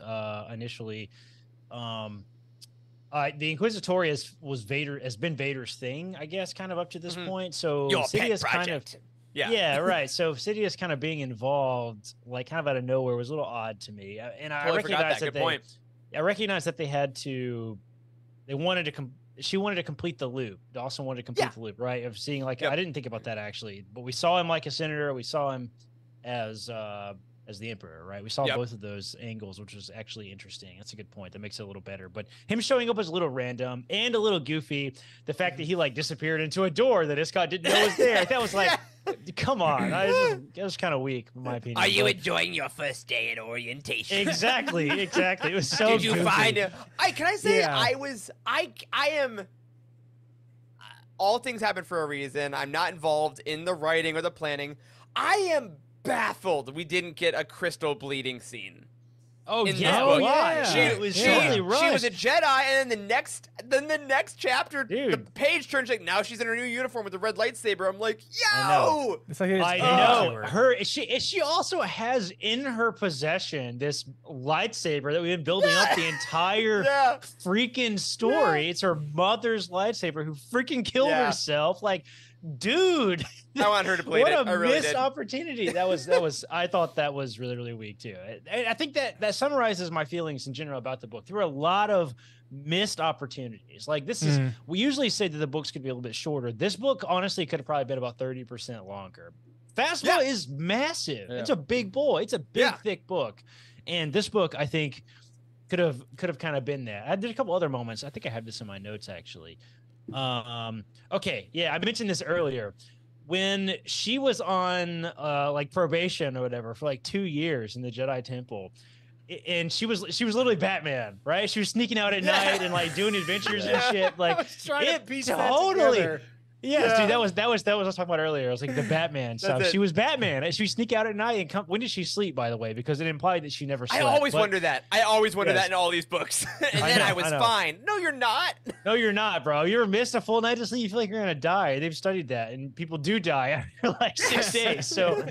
initially. The Inquisitor has been Vader's thing, I guess, kind of up to this point. So Sidious kind of, right. So Sidious kind of being involved, like kind of out of nowhere, was a little odd to me. And I recognize that they had to. She wanted to complete the loop. Dawson wanted to complete the loop, right? Of seeing like I didn't think about that actually, but we saw him like a senator. We saw him as as the Emperor, right? We saw Yep. both of those angles, which was actually interesting. That's a good point. That makes it a little better. But him showing up was a little random and a little goofy. The fact that he like disappeared into a door that Iscott didn't know was there. That was like, come on. That was kind of weak, in my opinion. Are you but- enjoying your first day at orientation? Exactly. It was so Did you goofy. find it? Can I say Yeah. I am. All things happen for a reason. I'm not involved in the writing or the planning. I am baffled we didn't get a crystal bleeding scene. Oh, in yeah. this book. Why? She- It was She, totally she rushed. was a Jedi, and then the next chapter, the Dude. page turns like now she's in her new uniform with the red lightsaber. I'm like, I know. yo, It's like they just I gave it to know her. she also has in her possession this lightsaber that we've been building up the entire yeah, freaking story. It's her mother's lightsaber who freaking killed Yeah. herself. Like, dude, I want her to play what it. a I really missed did. opportunity. That was I thought that was really, really weak too. I think that summarizes my feelings in general about the book. There were a lot of missed opportunities. Like this is we usually say that the books could be a little bit shorter. This book honestly could have probably been about 30% longer. Fastball is massive. Yeah. It's a big boy. It's a big, Yeah. thick book. And this book, I think, could have kind of been that. I did a couple other moments. I think I have this in my notes actually. Okay, yeah, I mentioned this earlier. When she was on like probation or whatever for like 2 years in the Jedi Temple, and she was literally Batman, right? She was sneaking out at night and like doing adventures and shit. Like I was trying to it piece that totally. together. Yes, Yeah. dude, that was what I was talking about earlier. It was like the Batman stuff. it. She was Batman. She would sneak out at night and come. When did she sleep, by the way? Because it implied that she never I slept. always but- wonder that. I always wonder Yes. that in all these books. And I then know, I was I know. fine. No, you're not. No, you're not, bro. You ever missed a full night of sleep, you feel like you're gonna die. They've studied that, and people do die after like 6 days. So,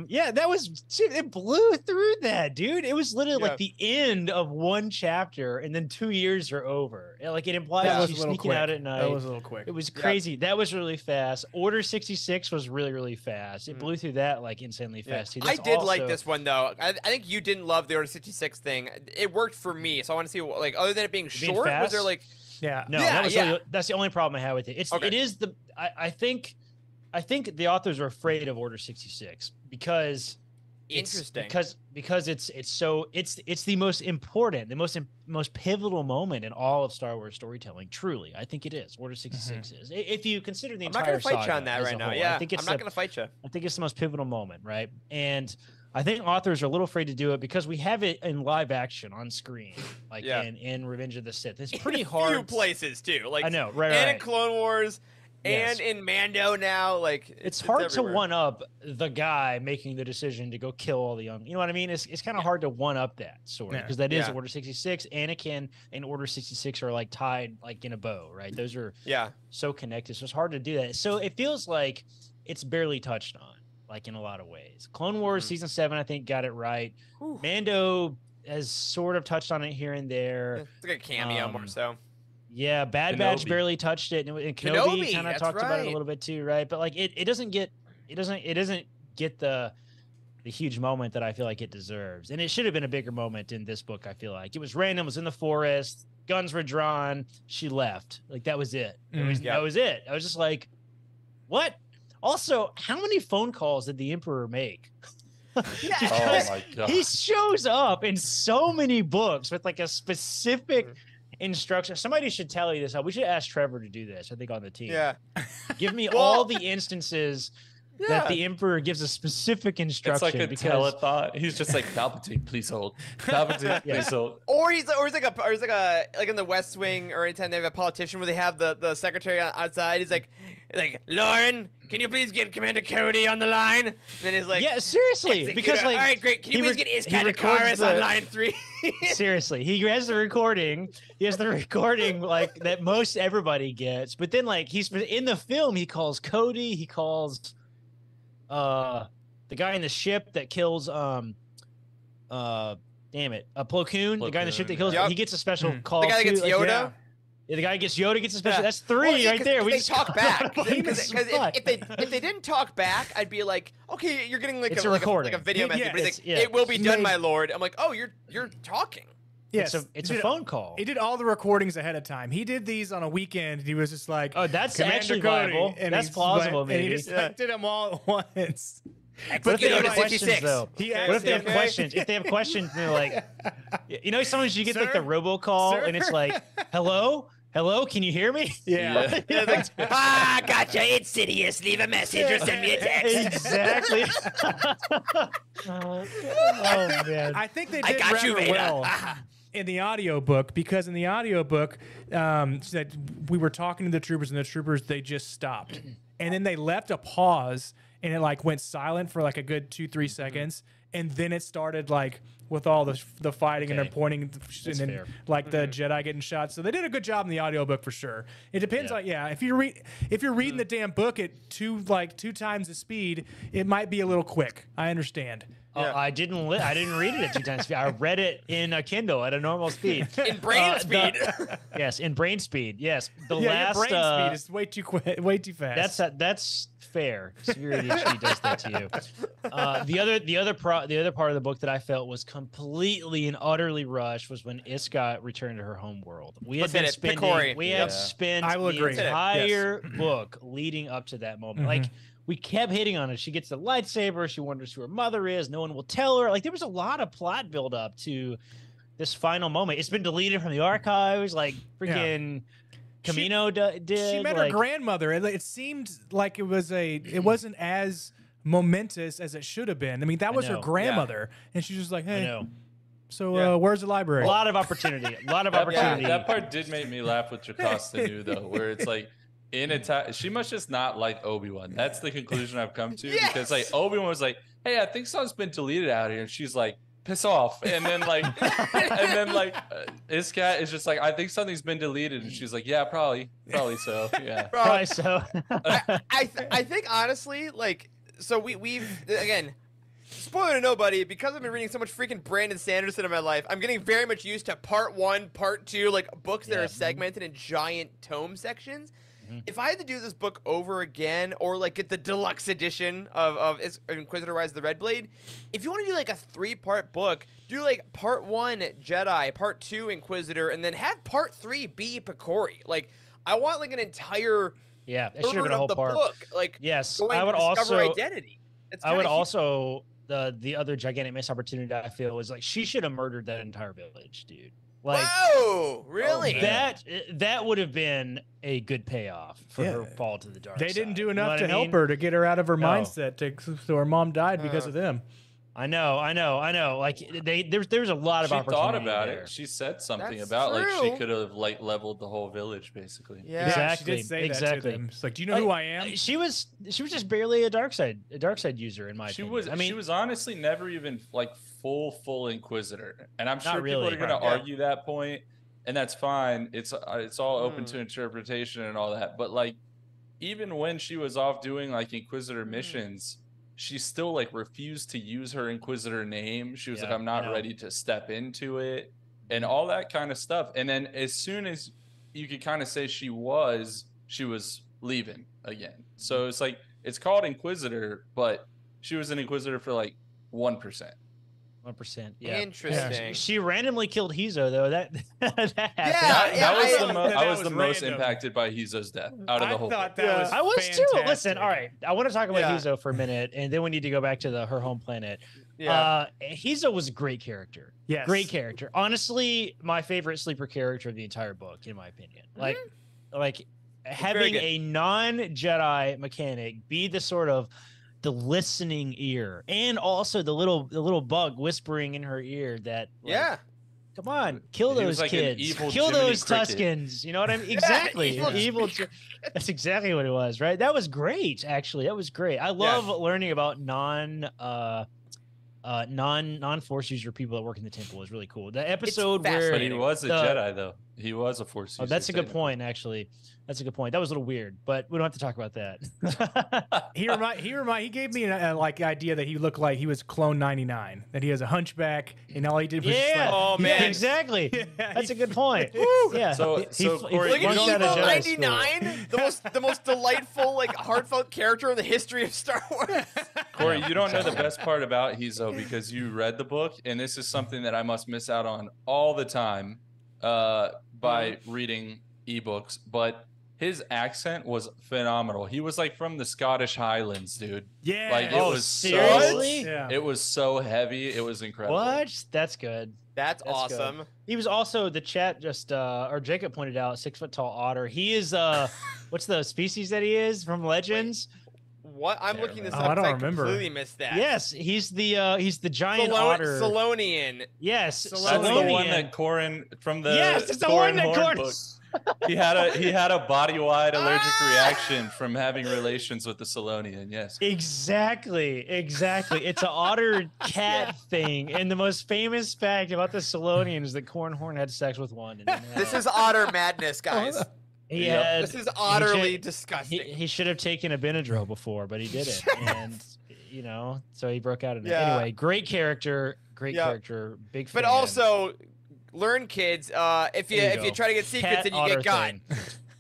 yeah, that was it. Blew through that, dude. It was literally Yeah. like the end of one chapter, and then 2 years are over. Like it implies That was she's a little sneaking quick. out at night. That was a little quick. It was crazy. That was really fast. Order 66 was really, really fast. Mm. It blew through that like insanely fast. Too. I That's did like also- this one though. I think you didn't love the Order 66 thing. It worked for me, so I want to see what, like, other than it being Being short, was there fast? like Yeah. No, Yeah, that was yeah. really- that's the only problem I had with it. Okay. It is the I think the authors are afraid of Order 66 because interesting? because it's the most important, the most pivotal moment in all of Star Wars storytelling. Truly, I think it is. Order 66 is. If you consider the I'm not entire gonna fight you saga on that as right a now. whole, Yeah, I think it's I'm not gonna fight you. I think it's the most pivotal moment, right? And I think authors are a little afraid to do it because we have it in live action on screen, like Yeah. in Revenge of the Sith. It's pretty In a hard. few places too. Like I know, right? and right. in Clone Wars, Yes. and in Mando now. Like It's hard to everywhere. one up the guy making the decision to go kill all the young. You know what I mean? It's kind of hard to one up that sort of Yeah. because that is Yeah. Order 66. Anakin and Order 66 are like tied like in a bow, right? Those are Yeah, so connected. So it's hard to do that. So it feels like it's barely touched on, like in a lot of ways. Clone Wars Mhm. season 7, I think, got it right. Whew. Mando has sort of touched on it here and there. It's like a cameo more Um, so. Yeah, Bad Batch Kenobi. barely touched it, and Kenobi Kenobi, kind of that's talked about it a right. little bit too, right? But like it doesn't get the huge moment that I feel like it deserves, and it should have been a bigger moment in this book. I feel like it was random, it was in the forest, guns were drawn, she left, like that was it. Yeah. That was it. I was just like, what? Also, how many phone calls did the Emperor make? Oh Because my god. he shows up in so many books with like a specific Mm. instruction. Somebody should tally this out. We should ask Trevor to do this, I think, on the team. Yeah, Give me Well- all the instances yeah. that the Emperor gives a specific instruction. It's like a because telethon. He's just like Palpatine, please hold. Palpatine, Yeah. please hold. Or he's like in the West Wing, or anytime they have a politician where they have the secretary outside. He's like Lauren, can you please get Commander Cody on the line? And then he's like, yeah, seriously, executor. because like all right, great. Can you he please rec- get he records Iskandar on the- line 3? seriously, he has the recording. He has the recording like that most everybody gets. But then like he's in the film, he calls Cody. He calls the guy in the ship that kills damn it, Plo Koon, the guy in the ship that kills. Yep. He gets a special Mhm. call. The guy that too, gets like, Yoda. Yeah. Yeah, the guy gets Yoda gets a special. Yeah. That's three Well, yeah, right 'cause there. We they just talk back. Because Because if they didn't talk back, I'd be like, okay, you're getting like It's a, a like recording. like a video Yeah, message. But he's it's- like, yeah. it will be He done, made- my lord. I'm like, oh, you're talking. Yes. it's He a did- phone call. He did all the recordings ahead of time. He did these on a weekend. He was just like, Oh, that's Commander actually Cody, viable. and That's he's plausible, like- and he maybe. just like, did them all at once. What if they have Execute questions 66. though? What if they have questions? If they have questions, they're like, sometimes you get like the Sir? robocall, and it's like, hello, can you hear me? Yeah. Gotcha. Insidious. Leave a message or send me a text. Exactly. Oh man. I think they I did got you, rather Vader. well in the audiobook, because in the audiobook, that we were talking to the troopers, and the troopers, they just stopped. And then they left a pause, and it like went silent for like a good 2-3 seconds. And then it started like with all the fighting, and they're pointing, and then fair. like the Jedi getting shot. So they did a good job in the audiobook for sure. It depends on if you're reading the damn book at two times the speed, it might be a little quick. I understand. I didn't read it at 2 times speed. I read it in a Kindle at a normal speed. In brain speed. Yes, in brain speed. Yes. Your brain speed is way too quick, way too fast. That's fair. Severe ADHD does that to you. The other part of the book that I felt was completely and utterly rushed was when Iska returned to her home world. We had spent I will the agree. entire book leading up to that moment. Like, we kept hitting on it. She gets the lightsaber. She wonders who her mother is. No one will tell her. Like, there was a lot of plot build up to this final moment. It's been deleted from the archives. Like, freaking Camino did. She met her grandmother. It seemed like it wasn't as momentous as it should have been. I mean, that was her grandmother, and she's just like, hey. So where's the library? A lot of opportunity. That part did make me laugh with Jocasta Nu, though, where it's like, she must just not like Obi-Wan. That's the conclusion I've come to. Because like Obi-Wan was like, hey, I think something's been deleted out here, and she's like, piss off. And then like Iskat is just like, I think something's been deleted, and she's like, yeah, probably so. Yeah. Probably so. I think honestly, like, so we've again, spoiler to nobody, because I've been reading so much freaking Brandon Sanderson in my life, I'm getting very much used to part 1, part 2, like books that are segmented in giant tome sections. If I had to do this book over again, or like get the deluxe edition of Inquisitor Rise of the Red Blade, if you want to do like a 3-part book, do like part 1 Jedi, part 2 Inquisitor, and then have part 3 be Picori. Like, I want like an entire it should have been a whole part. Book. Like, yes, going I would to discover also identity. I would also the other gigantic missed opportunity I feel is like she should have murdered that entire village, dude. Like, whoa, really? That would have been a good payoff for her fall to the dark side. They didn't do enough to I mean? help her to get her out of her mindset. So her mom died because of them. I know. Like, there's a lot of opportunity. She thought about there. it. She said something That's about true. like she could have like leveled the whole village basically. Yeah, Exactly. She did say that to them. It's like, do you know Like, who I am? She was just barely a dark side user in my opinion. She was honestly never even like full Inquisitor, and I'm sure really. people are going to argue that point, and that's fine. It's all open to interpretation and all that. But like, even when she was off doing like Inquisitor missions, she still like refused to use her Inquisitor name. She was like, I'm not ready to step into it, and all that kind of stuff. And then as soon as you could kind of say she was leaving again. So it's like, it's called Inquisitor, but she was an Inquisitor for like 1%. 1%. Yeah. Interesting. Yeah. She randomly killed Hizo though. That happened. I was the most random. impacted by Hizo's death out of the whole. Thought that was I was too. fantastic. Listen, all right. I want to talk about Hizo for a minute, and then we need to go back to her home planet. Hizo was a great character. Yes. Great character. Honestly, my favorite sleeper character of the entire book, in my opinion. Like having a non-Jedi mechanic be the sort of the listening ear, and also the little bug whispering in her ear that come on, kill those like kids, kill Jiminy those Cricket. Tuskens. You know what I mean? Exactly. Evil That's exactly what it was, right? That was great, actually. That was great. I love learning about non-force user people that work in the temple is really cool. The episode where But he was a Jedi though. He was a Force user. Oh, that's a good point, actually. That's a good point. That was a little weird, but we don't have to talk about that. He gave me an like idea that he looked like he was clone 99, that he has a hunchback and all he did was just like, oh man, exactly. That's a good point. Yeah. So Corey, Look you at don't Evil know 99, the most delightful, like heartfelt character in the history of Star Wars. Corey, you don't know the best part about Hizo because you read the book, and this is something that I must miss out on all the time by reading ebooks. But his accent was phenomenal. He was like from the Scottish Highlands, dude. Yeah. Like it Oh, was seriously? Yeah. it was so heavy. It was incredible. What? That's good. That's That's good. awesome. He was also the chat just or Jacob pointed out 6 foot tall otter. He is what's the species that he is from Legends? What? I'm looking this Oh, up. I don't 'cause remember. Completely missed that. Yes, he's the giant otter. Salonian. Yes, That's the one Salonian. that Corin from the Yes, it's the one that Horn Corin. book. He had a body-wide allergic reaction from having relations with the Salonian. Yes. Exactly. It's an otter cat thing, and the most famous fact about the Salonian is that Cornhorn had sex with one. And then, This is otter madness, guys. he Yep. had, This is utterly he disgusting. he should have taken a Benadryl before, but he didn't, and so he broke out in it. Yeah. Anyway, great character, big fan. But also, learn, kids. If There you you go. try to get secrets, Cat then you otter get got. thing.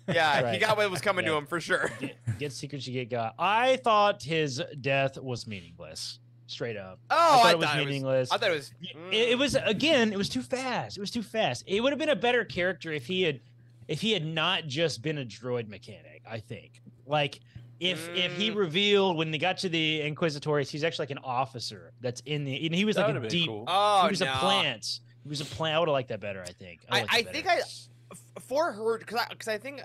Yeah, Right. he got what was coming to Yeah. him for sure. Get secrets, you get got. I thought his death was meaningless, straight up. Oh, I thought it was meaningless. I thought it was. It was again. It was too fast. It would have been a better character if he had not just been a droid mechanic. I think like if he revealed when they got to the Inquisitores, he's actually like an officer that's in the. And he was That like would've a been deep. cool. Oh, He was no. a plant. He was a plant. I would have liked that better. I think. I think for her because I think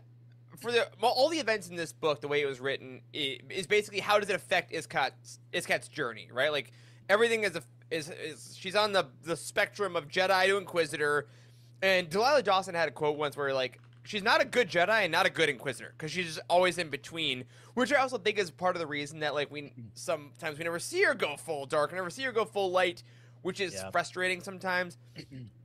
for all the events in this book, the way it was written is basically how does it affect Iskat's journey, right? Like everything is she's on the spectrum of Jedi to Inquisitor, and Delilah Dawson had a quote once where like she's not a good Jedi and not a good Inquisitor because she's just always in between, which I also think is part of the reason that like sometimes we never see her go full dark, never see her go full light, which is frustrating sometimes.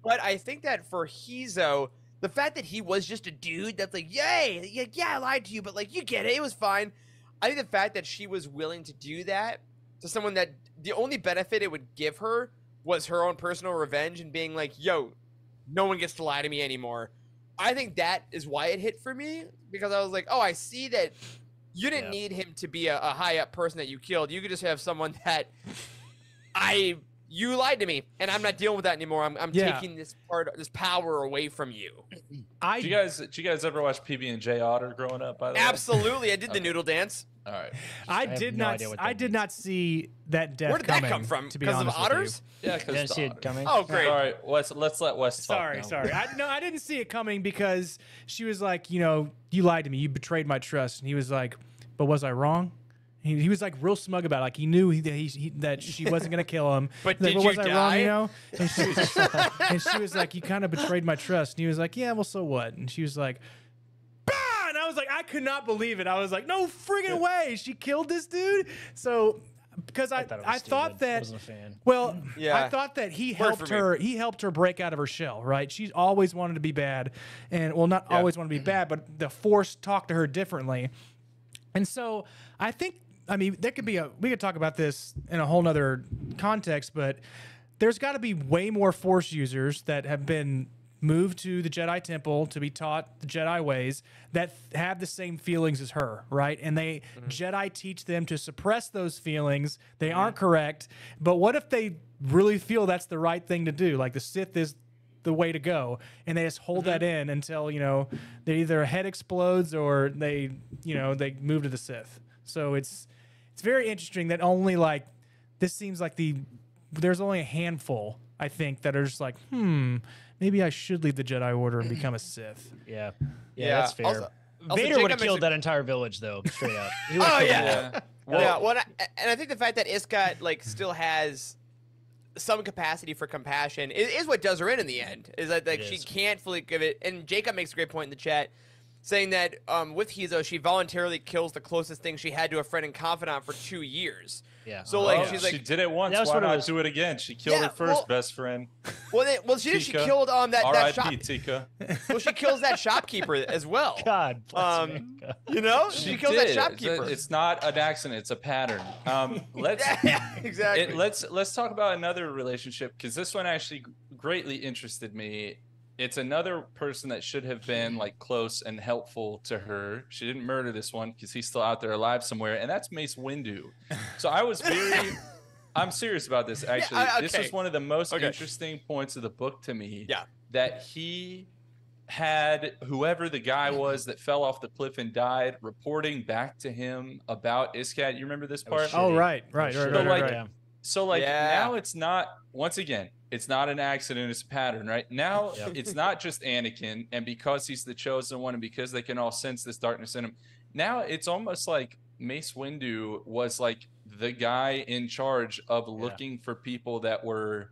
But I think that for Hizo, the fact that he was just a dude that's like, yay, yeah, I lied to you, but like, you get it, it was fine. I think the fact that she was willing to do that to someone that the only benefit it would give her was her own personal revenge and being like, yo, no one gets to lie to me anymore. I think that is why it hit for me, because I was like, oh, I see that you didn't need him to be a high up person that you killed. You could just have someone that you lied to me, and I'm not dealing with that anymore. I'm taking this power away from you. Did you guys ever watch PB&J Otter growing up? By the way, Absolutely, I did the noodle dance. All right. I have did no not. idea what I that did means. not see that death. Where did that coming, come from? To be Because of honest with you. otters? Yeah, You didn't see it coming. Oh, great. All right, let's let Wes talk. Sorry. now. I didn't see it coming because she was like, you lied to me. You betrayed my trust. And he was like, but was I wrong? He was like real smug about it. Like he knew that she wasn't going to kill him. But He's like, did was you I wrong, die? And she was like, you kind of betrayed my trust. And he was like, yeah, well, so what? And she was like, bah! And I was like, I could not believe it. I was like, no friggin' way. She killed this dude. So because I thought that I wasn't a fan. well, Yeah. I thought that he Word helped for me. her. He helped her break out of her shell, right? She's always wanted to be bad, and not always want to be bad, but the Force talked to her differently. And so I think, there could be we could talk about this in a whole nother context, but there's got to be way more Force users that have been moved to the Jedi Temple to be taught the Jedi ways that have the same feelings as her, right? And Jedi teach them to suppress those feelings. They aren't correct, but what if they really feel that's the right thing to do? Like the Sith is the way to go, and they just hold that in until they either head explodes or they move to the Sith. So it's very interesting that only this seems like there's only a handful, I think, that are just like, maybe I should leave the Jedi Order and become a Sith. Yeah, Yeah, that's fair. also Vader Jacob would have makes killed a- that entire village, though, straight up. He would've Oh, killed yeah. them all. Yeah. Well, and I think the fact that Iskat still has some capacity for compassion is what does her in the end. Is that she is. can't fully give it. And Jacob makes a great point in the chat, saying that with Hizo, she voluntarily kills the closest thing she had to a friend and confidant for 2 years. Yeah. So Well, she's she did it once. That was Why what it not was. do it again? She killed her first best friend. She did. She Tika. killed that shop. R.I.P. Tika. Well, she kills that shopkeeper as well. God bless America. She kills that shopkeeper. It's not an accident. It's a pattern. Let's yeah, exactly. let's talk about another relationship, because this one actually greatly interested me. It's another person that should have been close and helpful to her. She didn't murder this one because he's still out there alive somewhere, and that's Mace Windu. So I'm serious about this, actually. Yeah, This okay. was one of the most interesting points of the book to me. Yeah. That he had whoever the guy was that fell off the cliff and died reporting back to him about Iskat. You remember this part? Oh, right. So like Yeah. now it's not, once again, it's not an accident, it's a pattern, right? Now it's not just Anakin, and because he's the chosen one and because they can all sense this darkness in him, now it's almost like Mace Windu was like the guy in charge of looking for people that were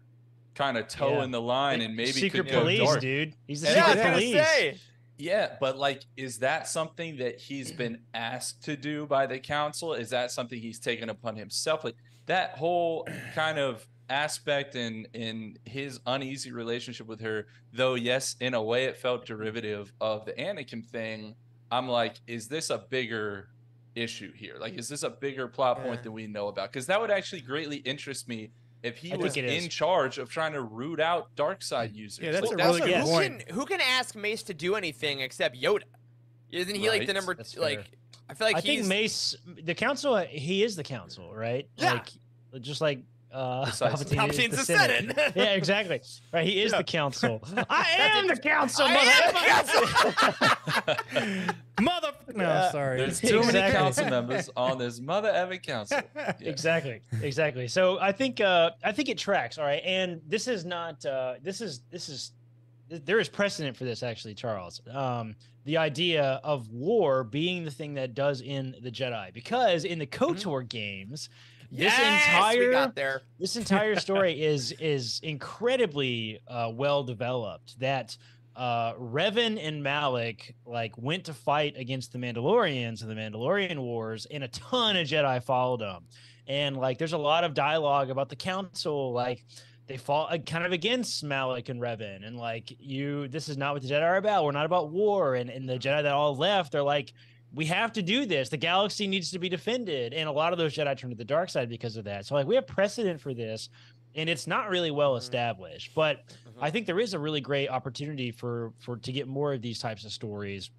kind of toeing the line and maybe secret could go police, dark. dude. He's the Yeah, I was secret gonna police. say. Yeah, but like, is that something that he's been asked to do by the council? Is that something he's taken upon himself? Like that whole kind of aspect in his uneasy relationship with her, though, yes, in a way it felt derivative of the Anakin thing. I'm like, is this a bigger issue here? Like, is this a bigger plot point than we know about? Because that would actually greatly interest me if he was in charge of trying to root out dark side users. Yeah, that's like, a really good point. Who can ask Mace to do anything except Yoda? Isn't he like the number That's like? fair. I feel like I think Mace, the council, he is the council, right? Yeah. Like, just like Palpatine's the Senate. Yeah, exactly. Right, he is the council. I am the council. Mother. No, sorry. There's too many council members on this mother effing council. Yeah. Exactly. So I think it tracks. All right, and this is not. This is. There is precedent for this, actually, Charles. The idea of war being the thing that does in the Jedi, because in the KOTOR games, this entire story is incredibly well developed. That Revan and Malik like went to fight against the Mandalorians in the Mandalorian Wars, and a ton of Jedi followed them. And like, there's a lot of dialogue about the Council, like they fought kind of against Malik and Revan, and like, this is not what the Jedi are about. We're not about war. And the Jedi that all left, they're like, we have to do this. The galaxy needs to be defended. And a lot of those Jedi turned to the dark side because of that. So like, we have precedent for this, and it's not really well established. But I think there is a really great opportunity to get more of these types of stories.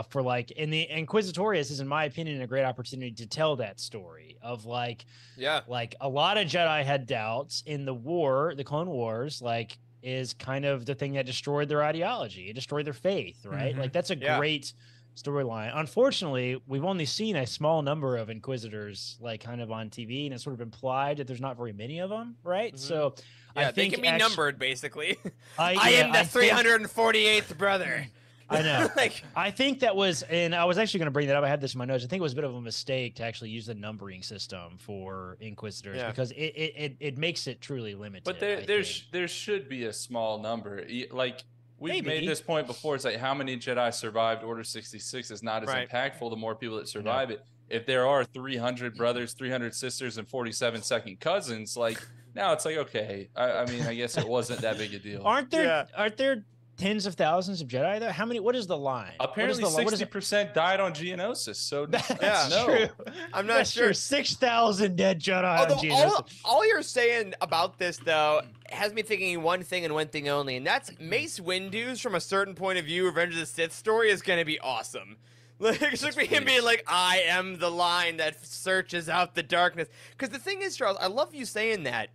For like, and the Inquisitorius is, in my opinion, a great opportunity to tell that story of like a lot of Jedi had doubts in the Clone Wars, like, is kind of the thing that destroyed their ideology. It destroyed their faith, right? Like, that's a great storyline. Unfortunately, we've only seen a small number of Inquisitors, like, kind of on TV, and it's sort of implied that there's not very many of them, right? So I think they can be numbered, basically. I am the 348th brother. I know. I think that was, and I was actually going to bring that up. I had this in my notes. I think it was a bit of a mistake to actually use the numbering system for Inquisitors because it makes it truly limited. But there should be a small number. Like, we've made this point before. It's like, how many Jedi survived Order 66 is not as impactful. The more people that survive it. If there are 300 brothers, 300 sisters, and 47 second cousins, like, now it's like, okay. I mean, I guess it wasn't that big a deal. Aren't there tens of thousands of Jedi though? How many? What is the line? Apparently 60% died on Geonosis. So that's true. I'm not sure. 6,000 dead Jedi on Geonosis. All you're saying about this though has me thinking one thing and one thing only, and that's Mace Windu's, from a certain point of view, Revenge of the Sith story is going to be awesome. Like, it's like him being like, I am the line that searches out the darkness. Because the thing is, Charles, I love you saying that,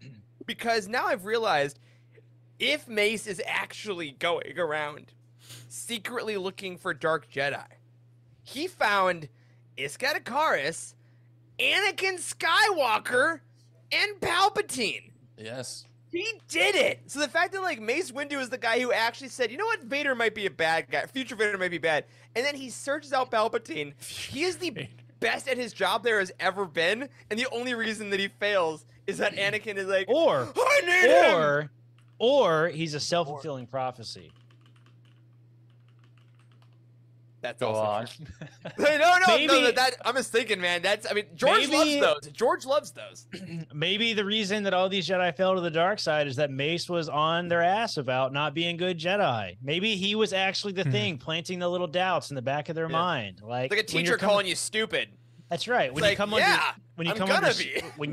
because now I've realized, if Mace is actually going around secretly looking for dark Jedi, he found Iskat Akaris, Anakin Skywalker, and Palpatine. Yes. He did it. So the fact that like Mace Windu is the guy who actually said, you know what, Vader might be a bad guy, future Vader might be bad, and then he searches out Palpatine. He is the best at his job there has ever been, and the only reason that he fails is that Anakin is like, I need him! Or he's a self-fulfilling prophecy. That's Go on. No, I'm just thinking, man. George loves those. George loves those. Maybe the reason that all these Jedi fell to the dark side is that Mace was on their ass about not being good Jedi. Maybe he was actually the thing, planting the little doubts in the back of their mind. Like a teacher calling you stupid. That's right. When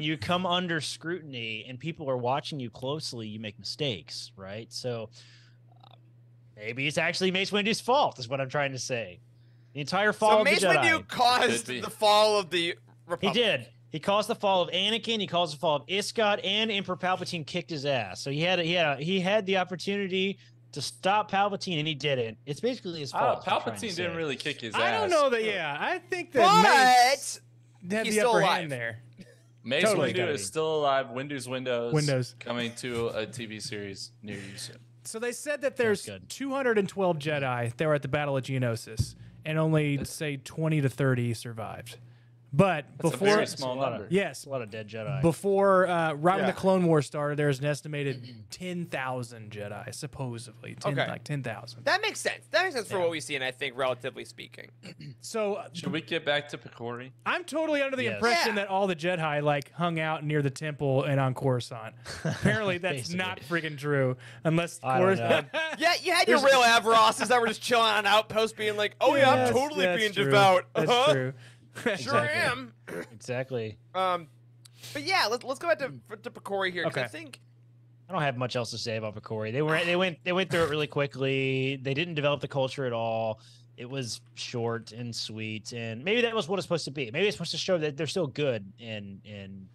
you come under scrutiny and people are watching you closely, you make mistakes, right? So maybe it's actually Mace Windu's fault, is what I'm trying to say. The entire fall of the Jedi. So Mace Windu caused the fall of the Republic. He did. He caused the fall of Anakin. He caused the fall of Iskat, and Emperor Palpatine kicked his ass. So he had the opportunity to stop Palpatine, and he didn't. It's basically his fault. Palpatine didn't really kick his ass. I don't know that. Yeah, I think that But had he's the still upper alive. hand there. Mace Totally Windu gotta is be. still alive. Windows coming to a TV series near you soon. So they said that there's good. 212 Jedi that were at the Battle of Geonosis, and only say 20 to 30 survived. But That's a before, very small a lot number. of- yes, a lot of dead Jedi. before right when Yeah. the Clone Wars started, there's an estimated 10,000 Jedi, supposedly. Okay. Like 10,000. That makes sense. That makes sense for what we see, and I think relatively speaking. So Should we get back to Picori? I'm totally under the Yes. impression Yeah. that all the Jedi like hung out near the temple and on Coruscant. Apparently, that's Basically. not freaking true, unless I don't know. Coruscant. Yeah, you had your real Averosses that were just chilling on an outpost, being like, "Oh yeah, I'm Yes, totally that's being true. devout." That's Uh-huh. true. Sure Exactly. am. Exactly. But yeah, let's go back to Picori here, 'cause I Okay. think I don't have much else to say about Picori. They went through it really quickly. They didn't develop the culture at all. It was short and sweet, and maybe that was what it's supposed to be. Maybe it's supposed to show that they're still good in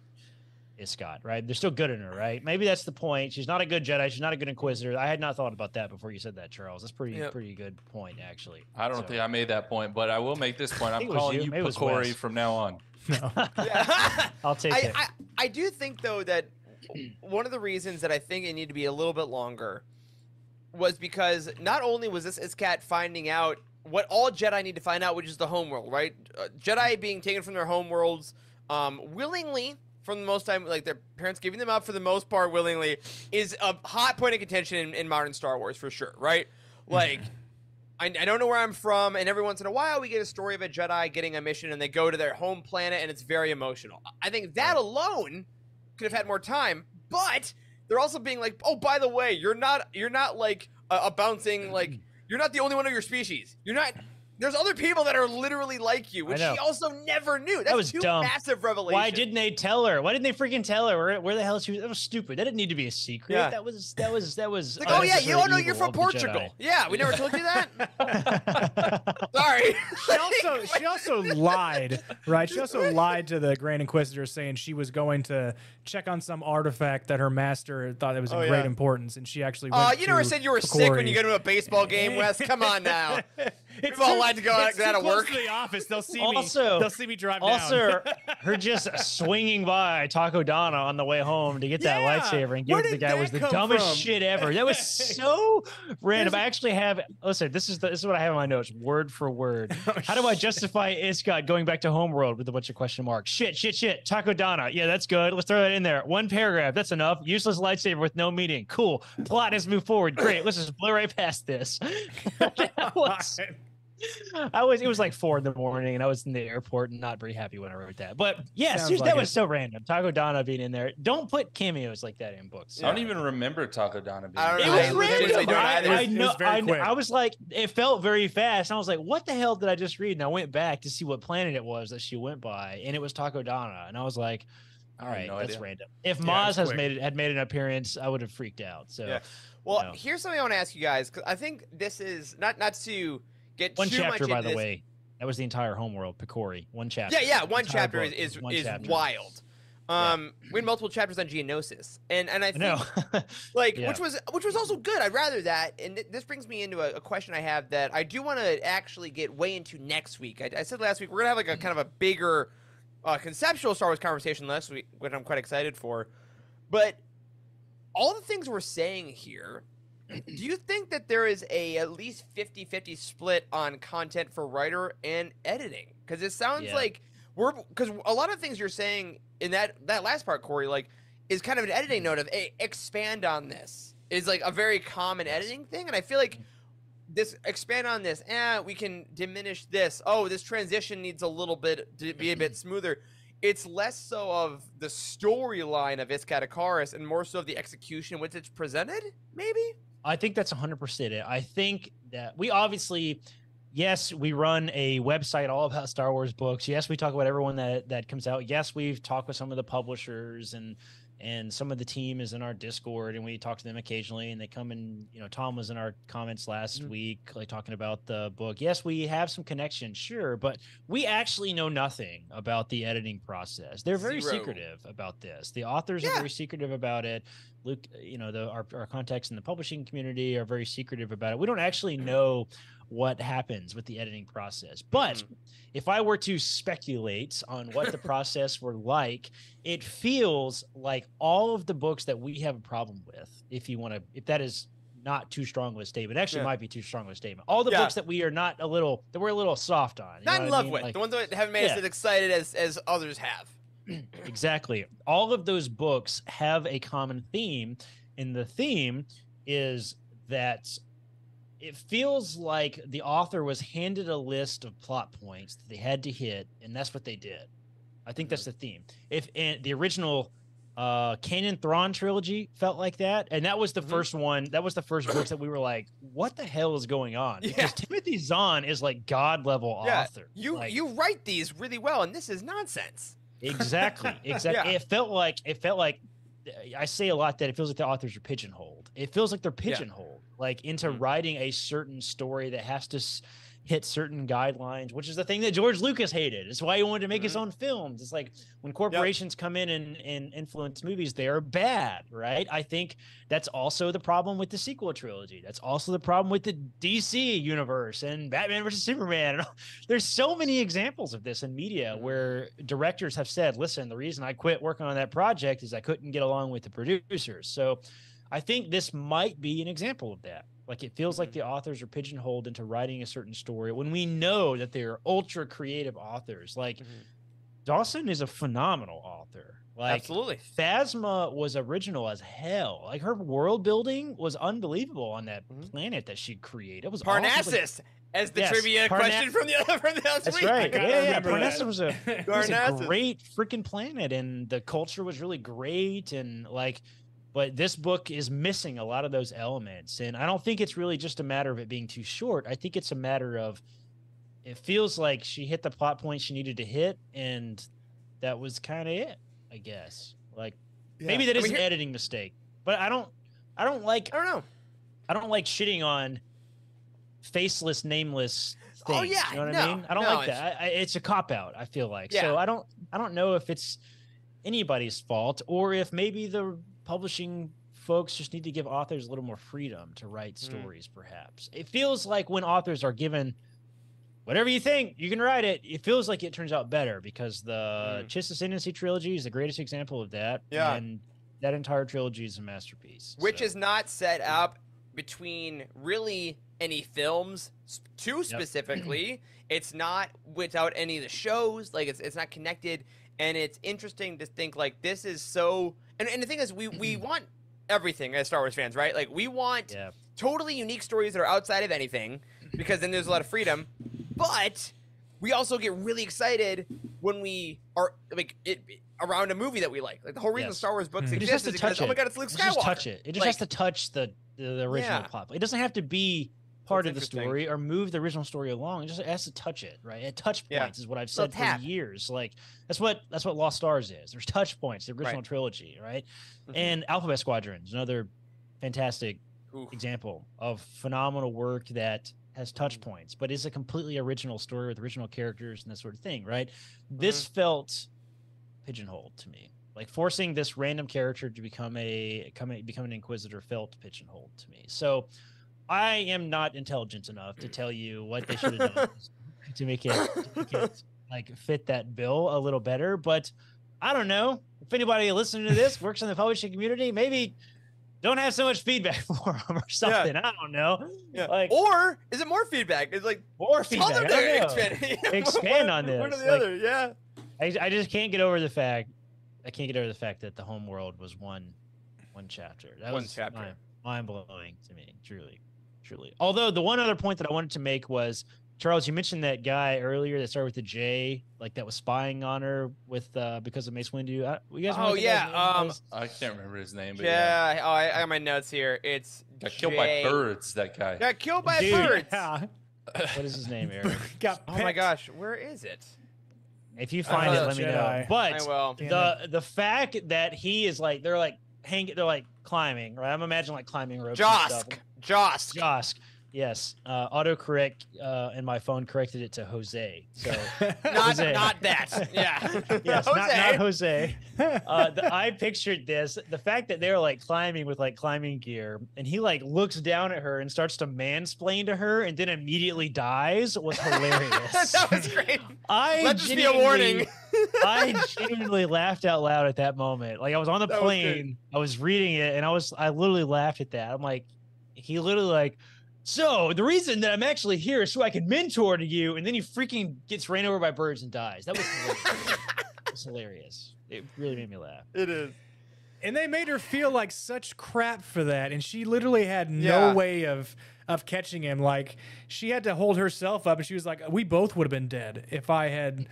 Iscott, right? They're still good in her, right? Maybe that's the point. She's not a good Jedi. She's not a good Inquisitor. I had not thought about that before you said that, Charles. That's pretty good point, actually. I don't think I made that point, but I will make this point. I'm think it was calling you. you Maybe it was Picori Wes. from now on. yeah. I'll take it. I do think though that one of the reasons that I think it needed to be a little bit longer was because not only was this Iscat finding out what all Jedi need to find out, which is the homeworld, right? Jedi being taken from their homeworlds willingly, from the most time, like their parents giving them up for the most part willingly, is a hot point of contention in modern Star Wars for sure, right? Like, I don't know where I'm from, and every once in a while we get a story of a Jedi getting a mission and they go to their home planet and it's very emotional. I think that alone could have had more time, but they're also being like, oh, by the way, you're not like a bouncing, like, you're not the only one of your species. You're not. There's other people that are literally like you, which I know. she also never knew. That's was two dumb. massive revelations. Why didn't they tell her? Why didn't they freaking tell her? Where the hell she was? That was stupid. That didn't need to be a secret. Yeah. That was. Like, oh yeah, you don't know you're from Portugal. Yeah, we never told you that. Sorry. She also lied, right? She also lied to the Grand Inquisitor, saying she was going to check on some artifact that her master thought that was of Oh, great yeah. importance, and she actually. Oh, went you never to said you were sick when you Picori. go to a baseball game, Wes. Come on now. It's We've all too- lied to go out it's too of close work. to the office. They'll see Also- me. They'll see me drive down. Also, her just swinging by Taco Donna on the way home to get that Yeah. lightsaber and give Where it to the did guy was that the come dumbest from? shit ever. That was so random. I actually have. Listen, this is what I have in my notes, word for word. How do I justify Iscott going back to Homeworld with a bunch of question marks? Shit. Taco Donna. Yeah, that's good. Let's throw that in there. One paragraph. That's enough. Useless lightsaber with no meaning. Cool. Plot has moved forward. Great. Let's just blow right past this. It was like 4 a.m. and I was in the airport and not very happy when I wrote that. But yeah, Sounds seriously, like that was it. so random. Taco Donna being in there. Don't put cameos like that in books. I don't even remember Taco Donna being I don't It know. was I legitimately random. don't either. I It was know. very quick. I was like, it felt very fast. And I was like, what the hell did I just read? And I went back to see what planet it was that she went by, and it was Taco Donna. And I was like, all I have right, no that's idea. random. If Yeah, it Maz was quick. had made an appearance, I would have freaked out. So Yeah. Well, No. here's something I want to ask you guys, because I think this is not to get one too chapter, much by into the this. way. That was the entire homeworld, Picori. One chapter. Yeah, one Entire chapter book is one chapter. wild. We had multiple chapters on Geonosis, and I I think know. like Yeah. which was also good. I'd rather that, and this brings me into a question I have that I do want to actually get way into next week. I said last week we're gonna have like a kind of a bigger conceptual Star Wars conversation next week, which I'm quite excited for. But all the things we're saying here, do you think that there is at least 50-50 split on content for writer and editing? Because it sounds Yeah. like because a lot of things you're saying in that last part, Corey, like, is kind of an editing note of expand on this is like a very common editing thing, and I feel like this expand on this. We can diminish this. Oh, this transition needs a little bit to be a bit smoother. It's less so of the storyline of Iskat Akaris and more so of the execution which it's presented, maybe? I think that's 100% it. I think that we obviously, yes, we run a website all about Star Wars books. Yes, we talk about everyone that comes out. Yes, we've talked with some of the publishers and and some of the team is in our Discord, and we talk to them occasionally, and they come in. Tom was in our comments last week, like talking about the book. Yes, we have some connection, sure, but we actually know nothing about the editing process. They're very secretive about this. The authors are very secretive about it. Luke, our contacts in the publishing community are very secretive about it. We don't actually know what happens with the editing process. But if I were to speculate on what the process were like, it feels like all of the books that we have a problem with, if that is not too strong of a statement, actually might be too strong of a statement. All the books that we're a little soft on. Not in love with. Like, the ones that haven't made us as excited as others have. Exactly. All of those books have a common theme, and the theme is that it feels like the author was handed a list of plot points that they had to hit, and that's what they did. I think that's the theme. The original Kanan Thrawn trilogy felt like that, and that was the first one. That was the first books that we were like, "What the hell is going on?" Because Timothy Zahn is like God level author. You write these really well, and this is nonsense. Exactly. It felt like I say a lot that it feels like the authors are pigeonholed. It feels like they're pigeonholed, like into writing a certain story that has to hit certain guidelines, which is the thing that George Lucas hated. It's why he wanted to make his own films. It's like when corporations come in and influence movies, they are bad, right? I think that's also the problem with the sequel trilogy. That's also the problem with the DC universe and Batman versus Superman. There's so many examples of this in media where directors have said, listen, the reason I quit working on that project is I couldn't get along with the producers. So I think this might be an example of that. Like, it feels like the authors are pigeonholed into writing a certain story when we know that they're ultra creative authors. Like, Dawson is a phenomenal author. Like, absolutely. Phasma was original as hell. Like, her world building was unbelievable on that planet that she created. It was Parnassus, awesome. as the trivia question from the other last That's week. right. Yeah. Parnassus was a Parnassus. Great freaking planet, and the culture was really great, and like. But this book is missing a lot of those elements. And I don't think it's really just a matter of it being too short. I think it's a matter of it feels like she hit the plot point she needed to hit, and that was kind of it, I guess. Like, maybe that is an editing mistake. But I don't like shitting on faceless, nameless things. Oh, yeah. You know what I mean? I don't like that. It's a cop-out, I feel like. So I don't know if it's anybody's fault, or if maybe the publishing folks just need to give authors a little more freedom to write stories, perhaps. It feels like when authors are given whatever you think, you can write it. It feels like it turns out better, because the Chiss Ascendancy trilogy is the greatest example of that. Yeah. And that entire trilogy is a masterpiece. Which is not set up between really any films too specifically. It's not without any of the shows. Like, it's not connected. And it's interesting to think, like, this is so... And the thing is, we want everything as Star Wars fans, right? Like, we want totally unique stories that are outside of anything, because then there's a lot of freedom. But we also get really excited when we are, like, around a movie that we like. Like, the whole reason Star Wars books exist is because, oh my god, it's Luke Skywalker. Just touch it. It just has to touch the original plot. It doesn't have to be part of the story or move the original story along. It just has to touch it, right? At touch points is what I've said for years. Like, that's what Lost Stars is. There's touch points, the original trilogy, right? And Alphabet Squadron is another fantastic example of phenomenal work that has touch points, but is a completely original story with original characters and that sort of thing, right? This felt pigeonholed to me. Like, forcing this random character to become an Inquisitor felt pigeonholed to me. So I am not intelligent enough to tell you what they should have done to make it like fit that bill a little better. But I don't know if anybody listening to this works in the publishing community. Maybe don't have so much feedback for them or something. I don't know. Like, or is it more feedback? It's like more feedback. Expand on this. One or the other. I just can't get over the fact. I can't get over the fact that the home world was one chapter. That was mind blowing to me. Truly. Although the one other point that I wanted to make was, Charles, you mentioned that guy earlier that started with the J, like that was spying on her with because of Mace Windu. You guys know I can't remember his name. But I got my notes here. It's got killed by birds. That guy got killed by birds. What is his name, Eric? Oh my gosh, where is it? If you find it, let me know. Jedi. But I will. the fact that he is like they're like climbing, right? I'm imagining like climbing ropes. And stuff. Josk. Josk. Yes. Autocorrect in my phone corrected it to Jose. So Not Jose. that. Yeah. Yes, Jose. not Jose. I pictured this. The fact that they're like climbing with like climbing gear, and he like looks down at her and starts to mansplain to her, and then immediately dies was hilarious. That was great. Let this be a warning. I genuinely laughed out loud at that moment. Like I was on the That was plane, I was reading it, and I literally laughed at that. I'm like, he literally like. So the reason that I'm actually here is so I can mentor to you, and then he freaking gets ran over by birds and dies. That was hilarious. It was hilarious. It really made me laugh. It is. And they made her feel like such crap for that, and she literally had Yeah. no way of catching him. Like she had to hold herself up, and she was like, "We both would have been dead if I had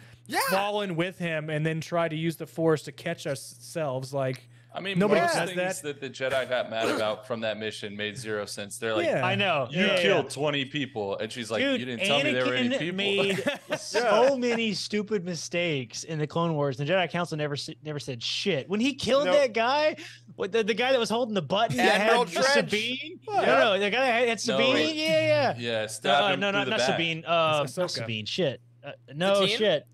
fallen with him and then tried to use the Force to catch ourselves." Like. I mean, Nobody most does things that the Jedi got mad about from that mission made zero sense. They're like, Yeah. I know. you Yeah, killed 20 people. And she's like, Dude, you didn't tell me there were any Anakin people. made so many stupid mistakes in the Clone Wars. The Jedi Council never said shit. When he killed Nope. that guy, the guy that was holding the button that Admiral had Trench. Sabine. What? No, the guy that had Sabine. Yeah. Yeah, stab him No, through the not back. Sabine. Not Ahsoka. Sabine. Shit. No Satine? shit.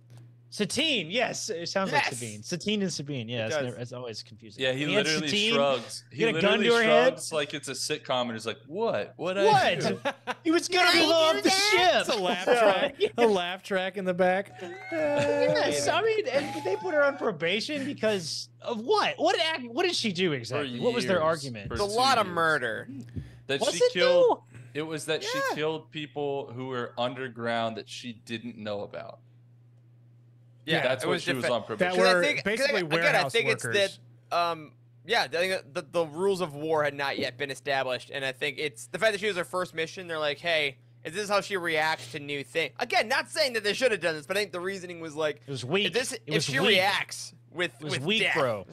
Satine, yes, it sounds like Yes. Sabine. Satine and Sabine, yeah, does. it's always confusing. Yeah, he And had literally Satine, shrugs. He get a gun literally to her head? shrugs like it's a sitcom and is like, what? What I do? What? He was gonna Did I blow do up the that? It's a ship. laugh track. A laugh track in the back. Yes, I mean, and they put her on probation because of what? What did she do exactly? What was their years. argument? For It's a 2 lot of years. murder. That Was she it killed. though? It was that she Yeah. killed people who were underground that she didn't know about. Yeah, That's it what was she was defi- on probation. That 'Cause were I think, 'cause basically again, I warehouse think workers. it's that, yeah, I think that the rules of war had not yet been established, and I think it's the fact that she was her first mission. They're like, hey, is this how she reacts to new things? Again, not saying that they should have done this, but I think the reasoning was like, It was weak. if she reacts with It was with weak, death, bro.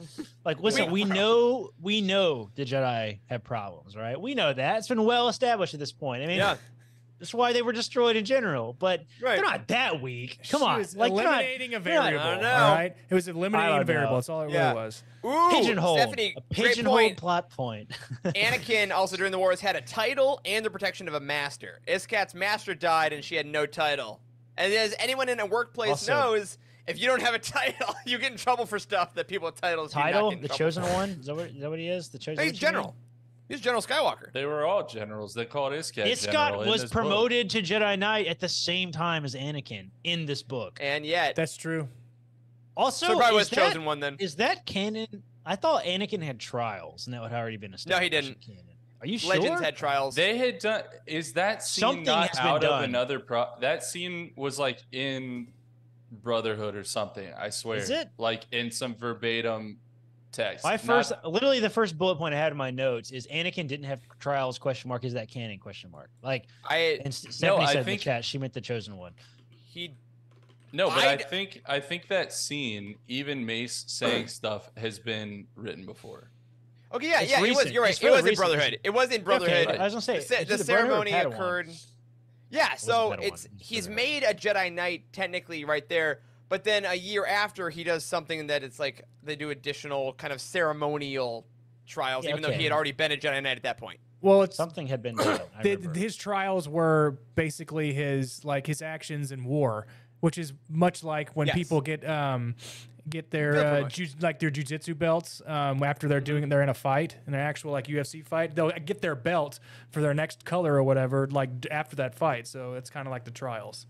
Like, listen, Weak, we bro. know the Jedi have problems, right? We know that. It's been well established at this point. I mean, Yeah. that's why they were destroyed in general. But Right. they're not that weak. Come She on, was like they're not- eliminating a they're not- variable. I don't know. All right, it was I eliminating don't a variable. know. That's all it Yeah. really was. Ooh, pigeonhole. Stephanie, A great pigeonhole point. plot point. Anakin also during the wars had a title and the protection of a master. Iskat's master died and she had no title. And as anyone in a workplace Also- knows, if you don't have a title, you get in trouble for stuff that people with titles do not Title, get in the trouble chosen for. one. Is that what he is? The chosen. Hey, what you general. mean? He's General Skywalker. They were all generals. They called Iskat general Iskat in was this book. promoted to Jedi Knight at the same time as Anakin in this book. And yet, That's true. Also, so it probably was is that- chosen one then. Is that canon? I thought Anakin had trials, and that had already been established. he didn't. in canon. Are you Legends sure? had trials. They had done. Is that scene Something not has been out of done. another? That scene was like in Brotherhood or something. I swear. Is it? Like in some verbatim text? My Not- first, literally the first bullet point I had in my notes is Anakin didn't have trials? Question mark. Is that canon? Question mark. Like, I and Stephanie I said in think- the chat she meant the chosen one. he No, but I I'd- think that scene, even Mace saying stuff, has been written before. okay, yeah, It's yeah, it was. recent. You're right. It's It was really in Brotherhood. recent. It was in Brotherhood. Okay, I was gonna say The is it ceremony Brotherhood or Padawan? occurred. Yeah, so Padawan? it's It was he's Padawan. made a Jedi Knight technically right there, but then a year after he does something that it's like they do additional kind of ceremonial trials, Yeah, even though okay. he had already been a Jedi Knight at that point. Well, it's Something had been done. I remember. his trials were basically his actions in war, which is much like when Yes. people get their Very much. their jujitsu belts after they're in a fight, in an actual like UFC fight. They'll get their belt for their next color or whatever after that fight. So it's kind of like the trials.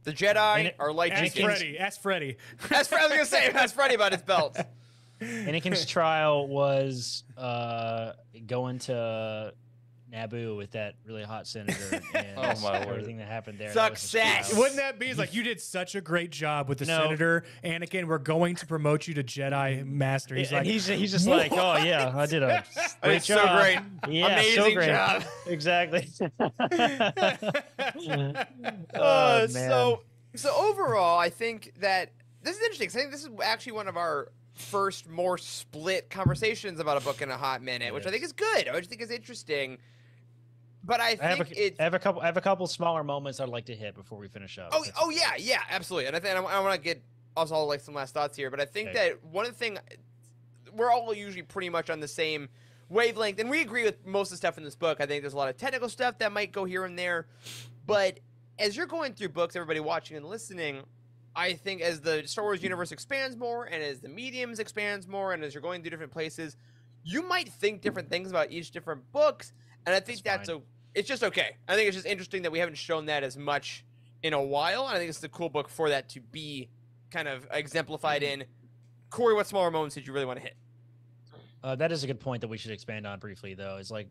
The Jedi are like Ask jujitsu. Freddy. Ask Freddy. I was gonna say, ask Freddy about his belt. Anakin's trial was going to Naboo with that really hot senator and Oh, my word. everything that happened there. That was his Success. trial. Wouldn't that be it's like you did such a great job with the No. senator, Anakin? We're going to promote you to Jedi Master. He's And like, he's just like, oh yeah, I did a great It's so job. great. Yeah, so Amazing great. job. Exactly. Uh, man. so overall, I think that this is interesting. 'Cause I think this is actually one of our first more split conversations about a book in a hot minute, which I think is good. I just think is interesting. but I I think it's. I have a couple smaller moments I'd like to hit before we finish up. Oh yeah, absolutely. And I think I want to get also like some last thoughts here, but I think that one of the things we're all usually pretty much on the same wavelength, and we agree with most of the stuff in this book. I think there's a lot of technical stuff that might go here and there, but as you're going through books, everybody watching and listening, I think as the Star Wars universe expands more, and as the mediums expands more, and as you're going through different places, you might think different things about each different books, and I think it's just okay. I think it's just interesting that we haven't shown that as much in a while, and I think it's a cool book for that to be kind of exemplified in. Corey, what smaller moments did you really want to hit? That is a good point that we should expand on briefly, though. It's like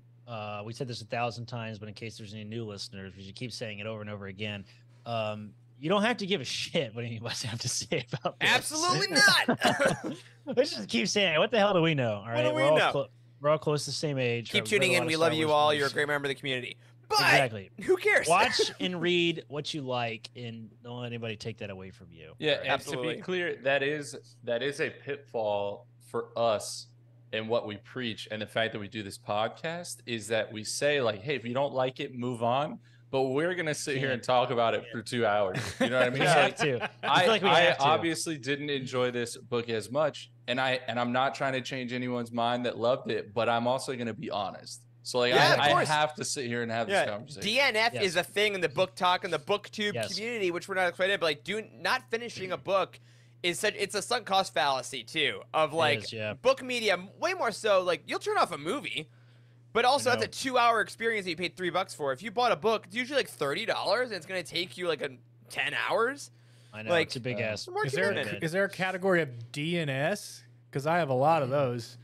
we said this 1,000 times, but in case there's any new listeners, we should keep saying it over and over again. You don't have to give a shit what anybody have to say about this. Absolutely not. Let's just keep saying it. What the hell do we know? All right, What do we know? We're all close to the same age. Keep tuning in. We love you all. You're a great member of the community. But exactly. Who cares? Watch and read what you like, and don't let anybody take that away from you. Yeah, and Absolutely. to be clear, that is a pitfall for us and what we preach, and the fact that we do this podcast is that we say like, hey, if you don't like it, move on. But we're gonna sit here and talk about it for 2 hours. You know what I mean? We have to. I obviously didn't enjoy this book as much, and I'm not trying to change anyone's mind that loved it, but I'm also gonna be honest. So like I have to sit here and have this conversation. DNF is a thing in the book talk and the booktube community, which we're not explaining. But like, not finishing a book is it's a sunk cost fallacy too. Of like book media, way more so. Like you'll turn off a movie, but also that's a 2-hour experience that you paid $3 for. If you bought a book, it's usually like $30, and it's gonna take you like 10 hours. I know, like, it's a big ass. Is there a category of DNS? Because I have a lot of those.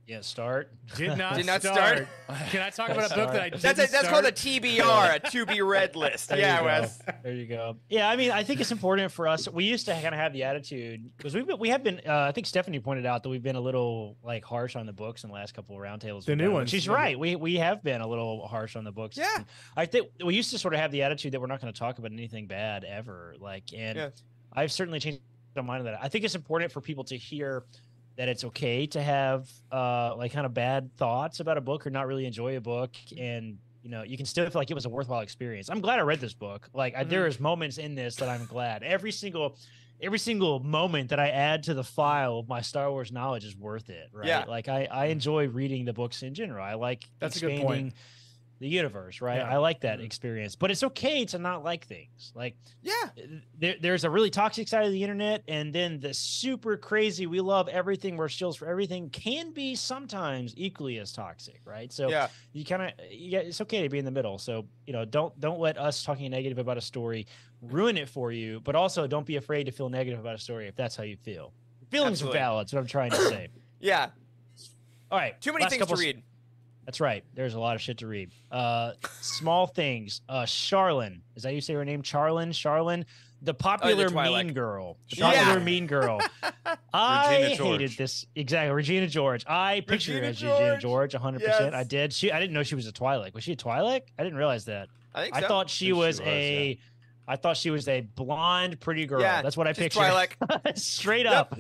Yeah, start. Did not start. Can I talk about a book that I didn't That's called a TBR, a to be read list. Yeah, Wes. There you go. Yeah, I mean, I think it's important for us. We used to kind of have the attitude because we have been. I think Stephanie pointed out that we've been a little like harsh on the books in the last couple of roundtables. The new ones. She's right. We have been a little harsh on the books. Yeah. And I think we used to sort of have the attitude that we're not going to talk about anything bad ever. I've certainly changed my mind on that. I think it's important for people to hear that it's okay to have like kind of bad thoughts about a book or not really enjoy a book, and you can still feel like it was a worthwhile experience. I'm glad I read this book. Like there is moments in this that I'm glad. Every single moment that I add to the file of my Star Wars knowledge is worth it, right? Yeah. Like I enjoy reading the books in general. I like expanding the universe, right? I like that experience, but it's okay to not like things. Like, there's a really toxic side of the internet, and then the super crazy, we love everything, we're shills for everything, can be sometimes equally as toxic, right? So you kind of, it's okay to be in the middle. So don't let us talking negative about a story ruin it for you, but also don't be afraid to feel negative about a story if that's how you feel. Feelings are valid. That's what I'm trying to say. Yeah. All right. Too many things to read. That's right. There's a lot of shit to read. Small things. Charlene. Is that how you say her name? Charlene? The popular mean girl. The popular mean girl. I hated this. Exactly. Regina George. I picture her as Regina George 100%. Yes. I did. I didn't know she was a Twi'lek. Was she a Twi'lek? I didn't realize that. I think so. I thought she was a blonde, pretty girl. Yeah, that's what I pictured. Twi'lek. Straight up.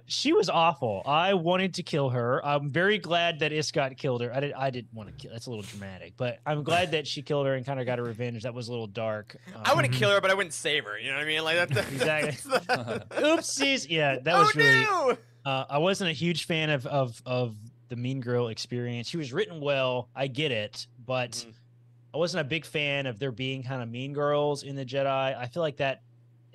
She was awful. I wanted to kill her. I'm very glad that Iscott killed her. I didn't want to kill. That's a little dramatic, but I'm glad that she killed her and kind of got her revenge. That was a little dark. I wouldn't kill her, but I wouldn't save her. You know what I mean? Like that's exactly. Oopsies. Yeah, that was really. No! I wasn't a huge fan of the Mean Girl experience. She was written well. I get it, but I wasn't a big fan of there being kind of mean girls in the Jedi. I feel like that.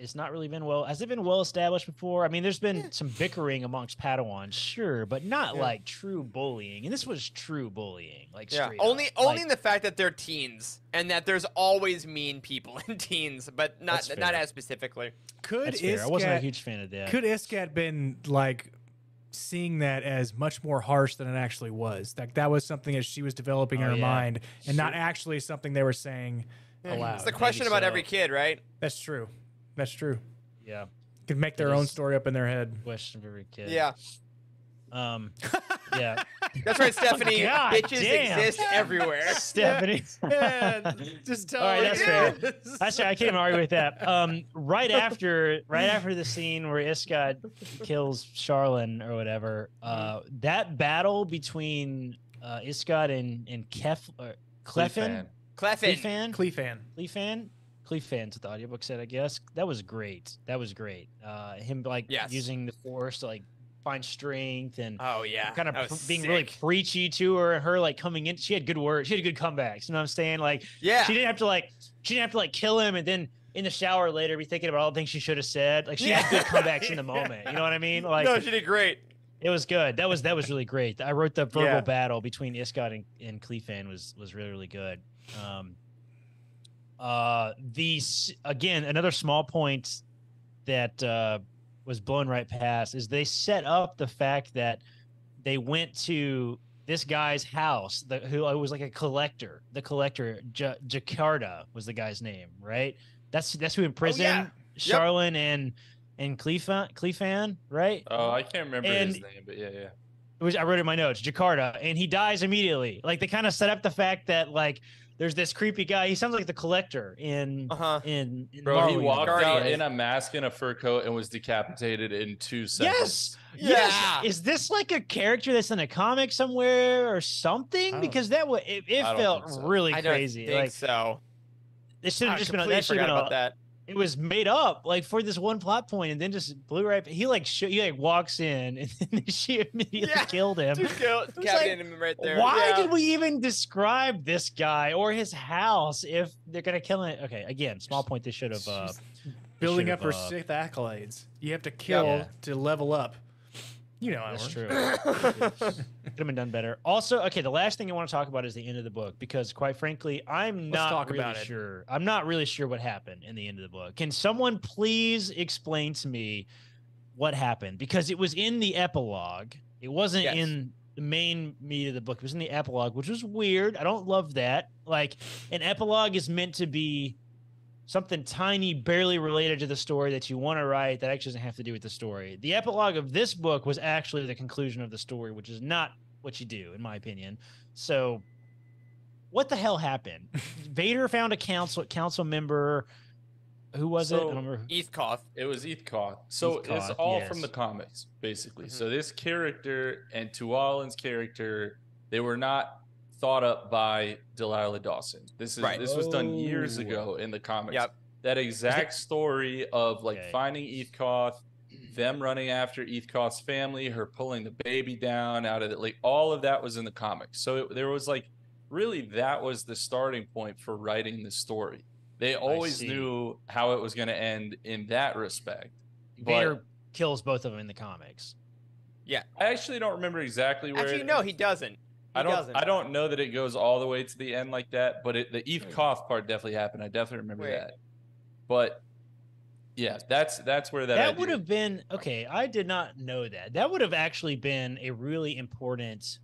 It's not really been has it been well established before? I mean, there's been some bickering amongst Padawans, sure, but not like true bullying. And this was true bullying, like only in the fact that they're teens and that there's always mean people in teens, but not as specifically. I wasn't a huge fan of that. Could Iscat been like seeing that as much more harsh than it actually was? Like that was something as she was developing her mind, and not actually something they were saying aloud. It's the question about every kid, right? That's true. That's true. Yeah. Could make their own story up in their head. Question of every kid. Yeah. Yeah. That's right, Stephanie. Bitches exist everywhere. Stephanie. Just tell me. That's fair. That's fair. I can't even argue with that. Right after the scene where Iscott kills Charlene or whatever, that battle between Iscott and Clefin? Clefin. Cleefan. Clefan's what the audiobook said, I guess. That was great. Him like using the force to like find strength and kind of being really preachy to her, and her like coming in. She had good words. She had good comebacks. You know what I'm saying? Like, she didn't have to like kill him and then in the shower later be thinking about all the things she should have said. Like, she had good comebacks in the moment. You know what I mean? Like, no, she did great. It was good. That was really great. I wrote the verbal battle between Iscott and Cleefan was really, really good. Again, another small point that was blown right past is they set up the fact that they went to this guy's house who was like a collector. The collector, Jakarta was the guy's name, right? That's who imprisoned Charlene and Cleefan, right? Oh, I can't remember his name, but yeah. I wrote it in my notes, Jakarta, and he dies immediately. Like, they kind of set up the fact that like there's this creepy guy. He sounds like the collector in Bro, Marley, he walked out in a mask and a fur coat and was decapitated in 2 seconds. Yes. Is this like a character that's in a comic somewhere or something? Because that it felt really crazy. I don't think so. It should have just been. That should have been about that. It was made up like for this one plot point, and then just blew right. He walks in, and then she immediately killed him. Decapitated him right there. Why did we even describe this guy or his house if they're gonna kill him? Okay, again, small point. They should have building up her Sith accolades. You have to kill to level up. You know, that's true. Could have been done better. Also, okay, the last thing I want to talk about is the end of the book, because quite frankly, I'm not really sure what happened in the end of the book. Can someone please explain to me what happened? Because it was in the epilogue. It wasn't in the main meat of the book. It was in the epilogue, which was weird. I don't love that. Like, an epilogue is meant to be something tiny, barely related to the story that you want to write that actually doesn't have to do with the story. The epilogue of this book was actually the conclusion of the story, which is not what you do, in my opinion. So what the hell happened? Vader found a council member. Who was it? I don't remember. Eathcoth. It was Eathcoth. So it's all from the comics, basically. So this character and Tualin's character, they were not thought up by Delilah Dawson. This was done years ago in the comics. That exact story of like finding Eathcoth, them running after Eathcoth's family, her pulling the baby down out of it, like all of that was in the comics. So there was like, really, that was the starting point for writing the story. They always knew how it was going to end in that respect. Vader kills both of them in the comics. Yeah, I actually don't remember exactly where. Actually, no, he doesn't. I don't know that it goes all the way to the end like that, but the Eathcoth part definitely happened. I definitely remember that. But yeah, that's where that would have been okay. I did not know that. That would have actually been a really important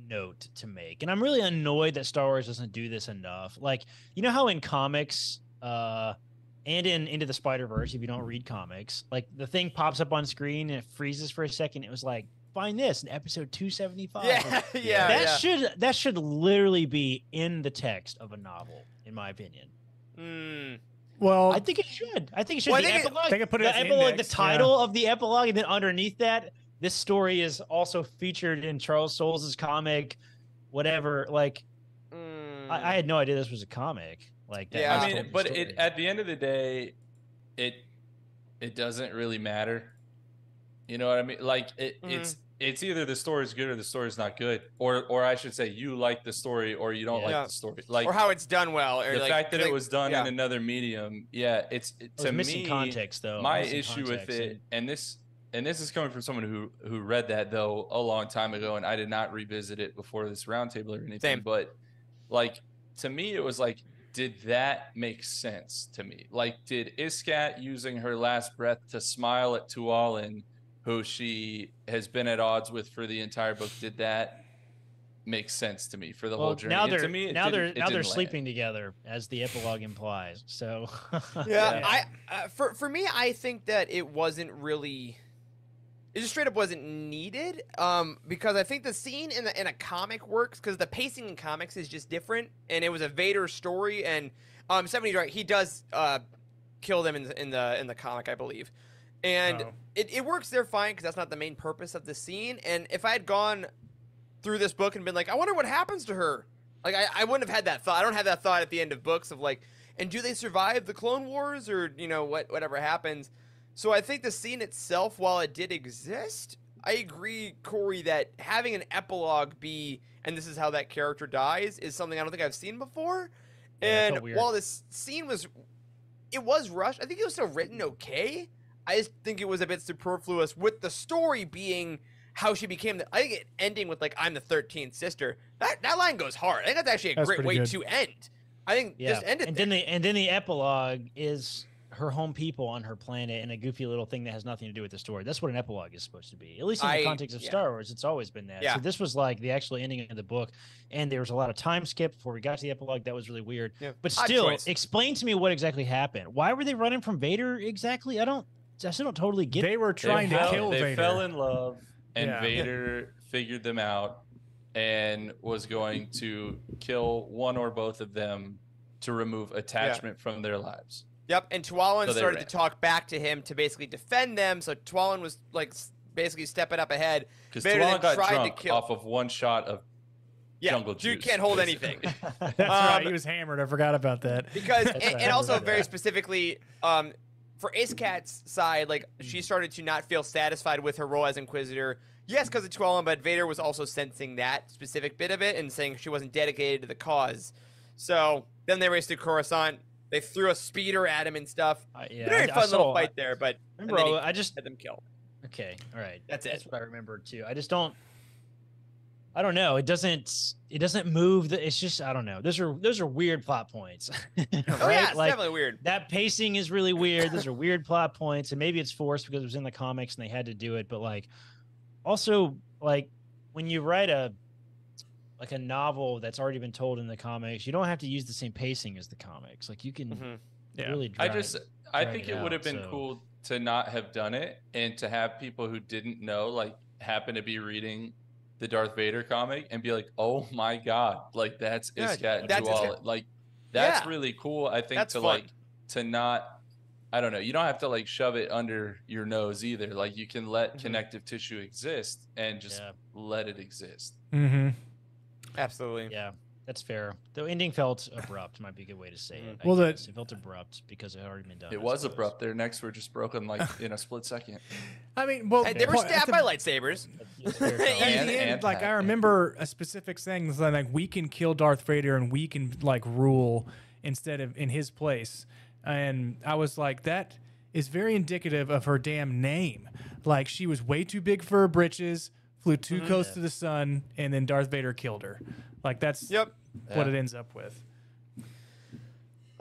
note to make. And I'm really annoyed that Star Wars doesn't do this enough. Like, you know how in comics and in Into the Spider-Verse, if you don't read comics, like the thing pops up on screen and it freezes for a second. It was like, find this in episode 275. That should literally be in the text of a novel, in my opinion. Well, I think it should. I think it should. Well, the epilogue, they could put it the epilogue, the title of the epilogue, and then underneath that, this story is also featured in Charles Soule's comic, whatever. Like, I had no idea this was a comic. Like, that I mean, but at the end of the day, it doesn't really matter. You know what I mean? Like, it's either the story is good or the story is not good, or I should say, you like the story or you don't like the story, like, or how it's done well, or the fact that it was done in another medium. Yeah, to missing me, context though. My issue with it, and this is coming from someone who read that though a long time ago, and I did not revisit it before this roundtable or anything. Same. But like, to me, it was like, did that make sense to me? Like, did Iskat using her last breath to smile at Tualin, who she has been at odds with for the entire book, did that make sense to me for the whole journey? Now they're sleeping together, as the epilogue implies. So for me, I think that it wasn't really. It just straight up wasn't needed, because I think the scene in a comic works because the pacing in comics is just different, and it was a Vader story, and 70's right, he does kill them in the comic, I believe, and it works there fine because that's not the main purpose of the scene. And if I had gone through this book and been like, I wonder what happens to her, Like I wouldn't have had that thought. I don't have that thought at the end of books of like, and do they survive the Clone Wars or whatever happens? So I think the scene itself, while it did exist, I agree, Corey, that having an epilogue be, and this is how that character dies, is something I don't think I've seen before. Yeah, And while this scene was rushed, I think it was still written okay. I just think it was a bit superfluous with the story being how she became I think it ending with like, I'm the 13th sister. That line goes hard. I think that's actually a great way to end. I think just end it. And then the epilogue is her home people on her planet and a goofy little thing that has nothing to do with the story. That's what an epilogue is supposed to be. At least in the context of Star Wars, it's always been that. Yeah. So this was like the actual ending of the book, and there was a lot of time skip before we got to the epilogue. That was really weird. Yeah. But still, explain to me what exactly happened. Why were they running from Vader exactly? I still don't totally get it. They were trying to kill Vader. They fell in love, and Vader figured them out and was going to kill one or both of them to remove attachment from their lives. Yep, and Tualin started to talk back to him to basically defend them. So Tualin was like basically stepping up ahead. Because Tualin got drunk off of one shot of jungle juice. Dude can't hold anything. That's right. He was hammered. I forgot about that. Because and also very specifically, for Iscat's side, like she started to not feel satisfied with her role as Inquisitor. Yes, because of Tualin, but Vader was also sensing that specific bit of it and saying she wasn't dedicated to the cause. So then they raced to Coruscant. They threw a speeder at him and stuff. Very fun little fight there, but remember, I just had them killed. Okay, all right, that's it. That's what I remember too. I don't know. It doesn't move. It's just I don't know. Those are weird plot points. Right? Oh yeah, it's definitely weird. That pacing is really weird. Those are weird plot points, and maybe it's forced because it was in the comics and they had to do it. But like, also like when you write a novel that's already been told in the comics, you don't have to use the same pacing as the comics. Like you can really I think it would have been cool to not have done it and to have people who didn't know, like, happen to be reading the Darth Vader comic and be like, oh my God, like that's Iscat Tualin. Like that's really cool. I think that's fun. to not, I don't know, you don't have to like shove it under your nose either. Like you can let connective tissue exist and just let it exist. Mm-hmm. Absolutely. Yeah, that's fair. The ending felt abrupt, might be a good way to say it. Well, it felt abrupt because it had already been done. It was abrupt. Their necks were just broken like in a split second. I mean, well, they were stabbed by lightsabers. At the end, like I remember a specific saying like, we can kill Darth Vader and we can like rule instead of in his place. And I was like, that is very indicative of her damn name. Like she was way too big for her britches. Flew too close to the sun, and then Darth Vader killed her. Like, that's what it ends up with.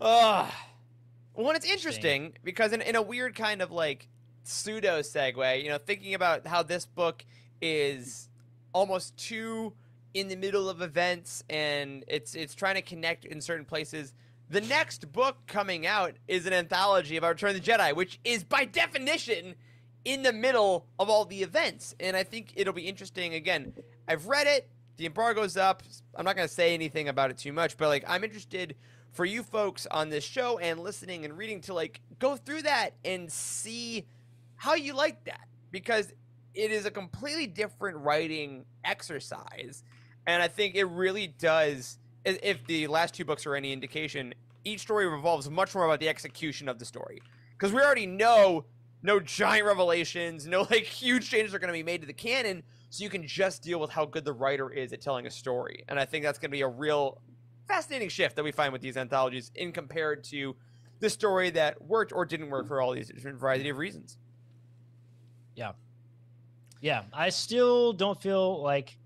Well, it's interesting because in a weird kind of, like, pseudo segue, thinking about how this book is almost too in the middle of events, and it's trying to connect in certain places. The next book coming out is an anthology about Return of the Jedi, which is, by definition, in the middle of all the events. And I think it'll be interesting. Again, I've read it. The embargo's up. I'm not going to say anything about it too much, but like I'm interested for you folks on this show and listening and reading to like go through that and see how you like that, because it is a completely different writing exercise. And I think it really does, if the last two books are any indication, each story revolves much more about the execution of the story, because we already know no giant revelations, no like huge changes are going to be made to the canon, so you can just deal with how good the writer is at telling a story. And I think that's going to be a real fascinating shift that we find with these anthologies in compared to the story that worked or didn't work for all these different variety of reasons. Yeah, I still don't feel like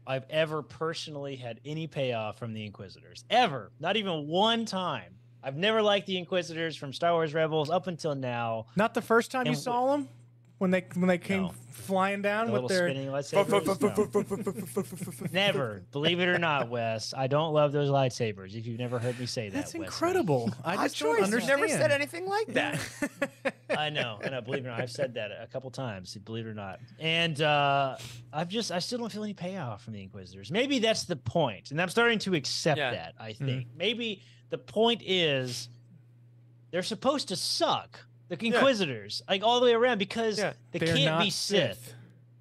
I've ever personally had any payoff from the Inquisitors. Ever. Not even one time. I've never liked the Inquisitors from Star Wars Rebels up until now. Not the first time you saw them? When they came flying down with their spinning lightsabers? Never. Believe it or not, Wes, I don't love those lightsabers. If you've never heard me say that, that's incredible. I just don't understand. Never said anything like that. I know. Believe it or not, I've said that a couple times. Believe it or not, and I still don't feel any payoff from the Inquisitors. Maybe that's the point, and I'm starting to accept that. I think maybe the point is they're supposed to suck. The Inquisitors, like all the way around, because they can't be Sith.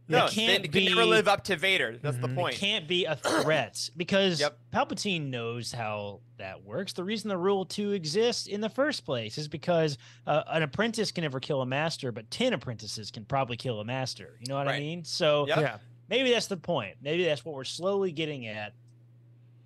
No, It can't they be, can never live up to Vader. That's the it point. can't be a threat because Yep. Palpatine knows how that works. The reason the Rule 2 exists in the first place is because an apprentice can never kill a master, but 10 apprentices can probably kill a master. You know what I Right. mean? So Yep. Yeah. maybe that's the point. Maybe that's what we're slowly getting at.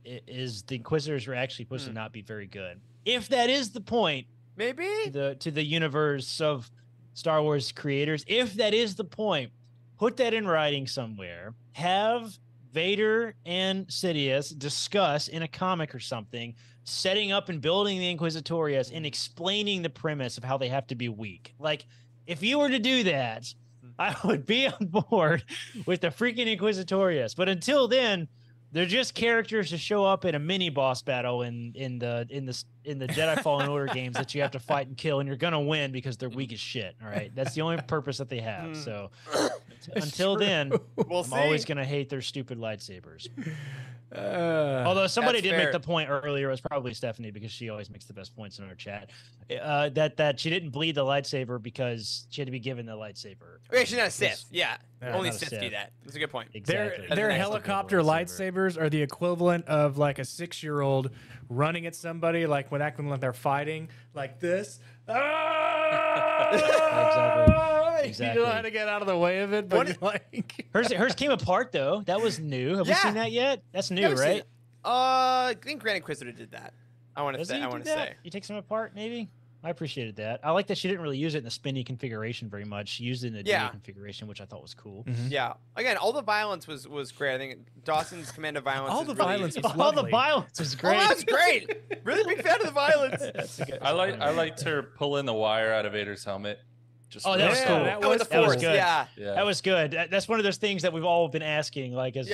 Is the Inquisitors are actually supposed to not be very good? If that is the point, Maybe. to the universe of Star Wars creators, if that is the point, put that in writing somewhere. Have Vader and Sidious discuss in a comic or something, setting up and building the Inquisitorius and explaining the premise of how they have to be weak. Like, if you were to do that, I would be on board with the freaking Inquisitorius. But until then, they're just characters to show up in a mini boss battle in the Jedi Fallen Order games that you have to fight and kill, and you're gonna win because they're weak as shit. All right, that's the only purpose that they have. So until then, We'll I'm see. always gonna hate their stupid lightsabers. Uh, Although somebody That's did fair. make the point earlier, it was probably Stephanie because she always makes the best points in our chat. That she didn't bleed the lightsaber because she had to be given the lightsaber. Okay, she's not a Sith. Yeah. Yeah, Only not a Sith do Sith. that. That's a good point. Exactly. Their nice helicopter lightsabers are the equivalent of like a 6-year-old running at somebody, like when they're fighting, like this. Exactly. You know how to get out of the way of it, but you're like Hers came apart though. That was new. Have we Yeah. seen that yet? That's new, Never seen right? it. I think Grand Inquisitor did that. I want to Does say. he I do want to that? say. You take some apart, maybe. I appreciated that. I like that she didn't really use it in the spinny configuration very much. She used it in the Yeah. dual configuration, which I thought was cool. Yeah. Again, all the violence was great. I think Dawson's command of violence. All is the really- violence was All the lovely. violence was Oh, great. that's great. Really big fan of the violence. That's a good- I liked her pulling the wire out of Vader's helmet. Just Oh, that was Yeah, cool. that Oh, was the that was Force. good. Yeah. Yeah. That was good. That's one of those things that we've all been asking. Like, as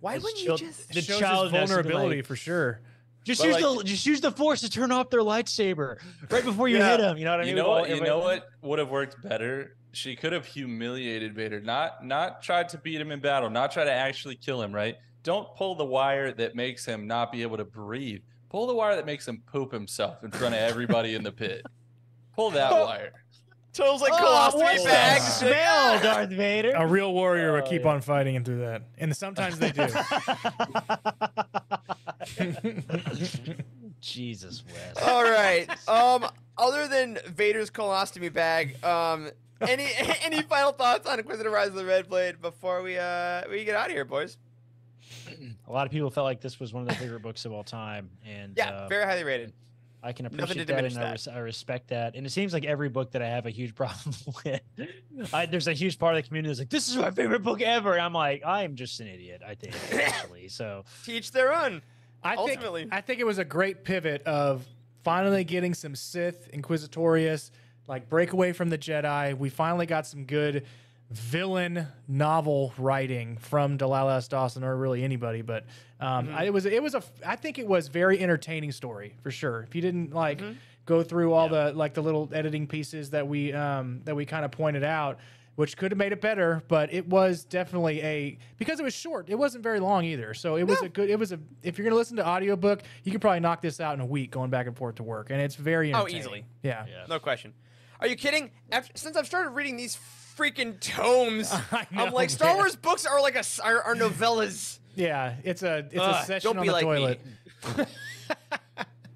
Why as wouldn't you chil- just- the It shows child his has to be vulnerability like, for sure. just But use use the Force to turn off their lightsaber right before you Yeah. hit him. You know what I mean? You know what? You Everybody- know what would have worked better? She could have humiliated Vader, not tried to beat him in battle, not try to actually kill him. Right? Don't pull the wire that makes him not be able to breathe. Pull the wire that makes him poop himself in front of everybody in the pit. Pull that wire. Totals like Oh, colostomy what's bags. that smell, Darth Vader? A real warrior would Oh, keep yeah. on fighting him through that, and sometimes they do. Jesus, Wes. All right. Other than Vader's colostomy bag, any final thoughts on Inquisitor Rise of the Red Blade before we get out of here, boys? A lot of people felt like this was one of their favorite books of all time, and Yeah, very highly rated. I can Nothing appreciate to that, diminish and I respect that. And it seems like every book that I have a huge problem with, there's a huge part of the community that's like, "This is my favorite book ever." And I'm like, I'm just an idiot, I think, actually. So Teach their own. I think it was a great pivot of finally getting some Sith Inquisitorius, like break away from the Jedi. We finally got some good villain novel writing from Delilah S. Dawson, or really anybody. But I think it was very entertaining story for sure. If you didn't like go through all the little editing pieces that we kind of pointed out, which could have made it better, but it was definitely because it was short. It wasn't very long either. So if you're going to listen to audiobook, you could probably knock this out in a week going back and forth to work. And it's very entertaining. easily. Yeah. No question. Are you kidding? Since I've started reading these freaking tomes, I know, I'm like, Star man. Wars books are like are novellas. Yeah. It's a session don't on be the like toilet. Me.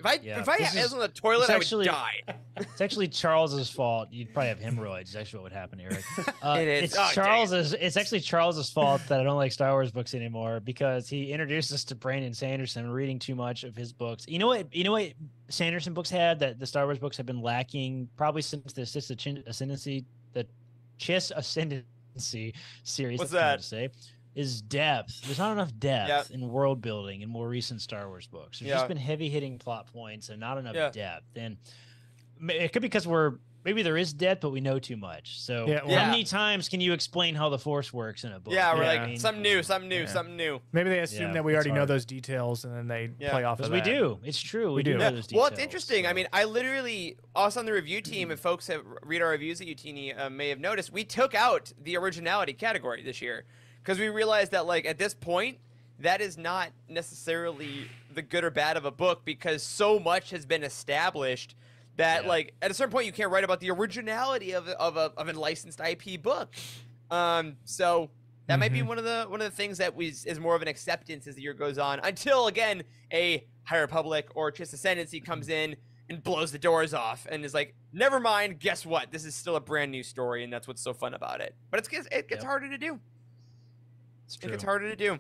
If I This was on the toilet, I would actually- die. it's actually Charles's fault. You'd probably have hemorrhoids. Is actually what would happen, Eric. It is. It's Oh, dang Charles's. It's actually Charles's fault that I don't like Star Wars books anymore because he introduced us to Brandon Sanderson reading too much of his books. You know what Sanderson books had that the Star Wars books have been lacking probably since the Chiss Ascendancy series. What's that's hard that? to say? Is depth. There's not enough depth in world building in more recent Star Wars books. There's just been heavy hitting plot points and not enough depth. And it could be because maybe there is depth, but we know too much. So how many times can you explain how the Force works in a book? Yeah, we're You know what like I mean? something new. Maybe they assume that we it's already know hard. those details and then they play off of Because that. we do. It's true. We do. do know Yeah. those Well, details. it's interesting. I mean, I literally, us on the review team, if folks have read our reviews at Youtini, may have noticed, we took out the originality category this year because we realized that, like, at this point, that is not necessarily the good or bad of a book because so much has been established that, like, at a certain point, you can't write about the originality of a licensed IP book. So That might be one of the things that is more of an acceptance as the year goes on, until again a High Republic or Chiss Ascendancy comes in and blows the doors off and is like, never mind, guess what? This is still a brand new story, and that's what's so fun about it. But it gets harder to do. It gets harder to do.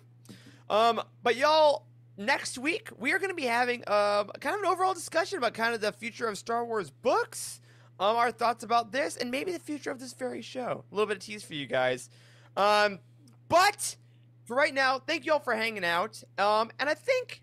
But y'all, next week we are going to be having kind of an overall discussion about kind of the future of Star Wars books, our thoughts about this, and maybe the future of this very show. A little bit of tease for you guys. But for right now, thank you all for hanging out. And I think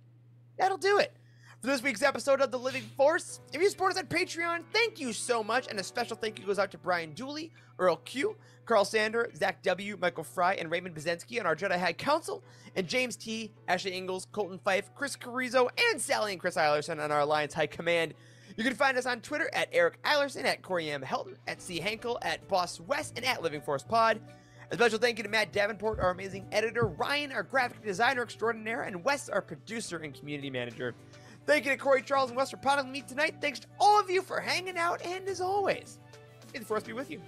that'll do it for this week's episode of The Living Force. If you support us on Patreon, thank you so much. And a special thank you goes out to Brian Dooley, Earl Q, Carl Sander, Zach W, Michael Fry, and Raymond Bazensky on our Jedi High Council, and James T, Ashley Ingalls, Colton Fife, Chris Carrizo, and Sally and Chris Eilerson on our Alliance High Command. You can find us on Twitter at Eric Eilerson, at Corey M. Helton, at C. Henkel, at Boss West, and at Living Force Pod. A special thank you to Matt Davenport, our amazing editor, Ryan, our graphic designer extraordinaire, and Wes, our producer and community manager. Thank you to Corey, Charles, and Wes for potting with me tonight. Thanks to all of you for hanging out, and as always, may the Force be with you.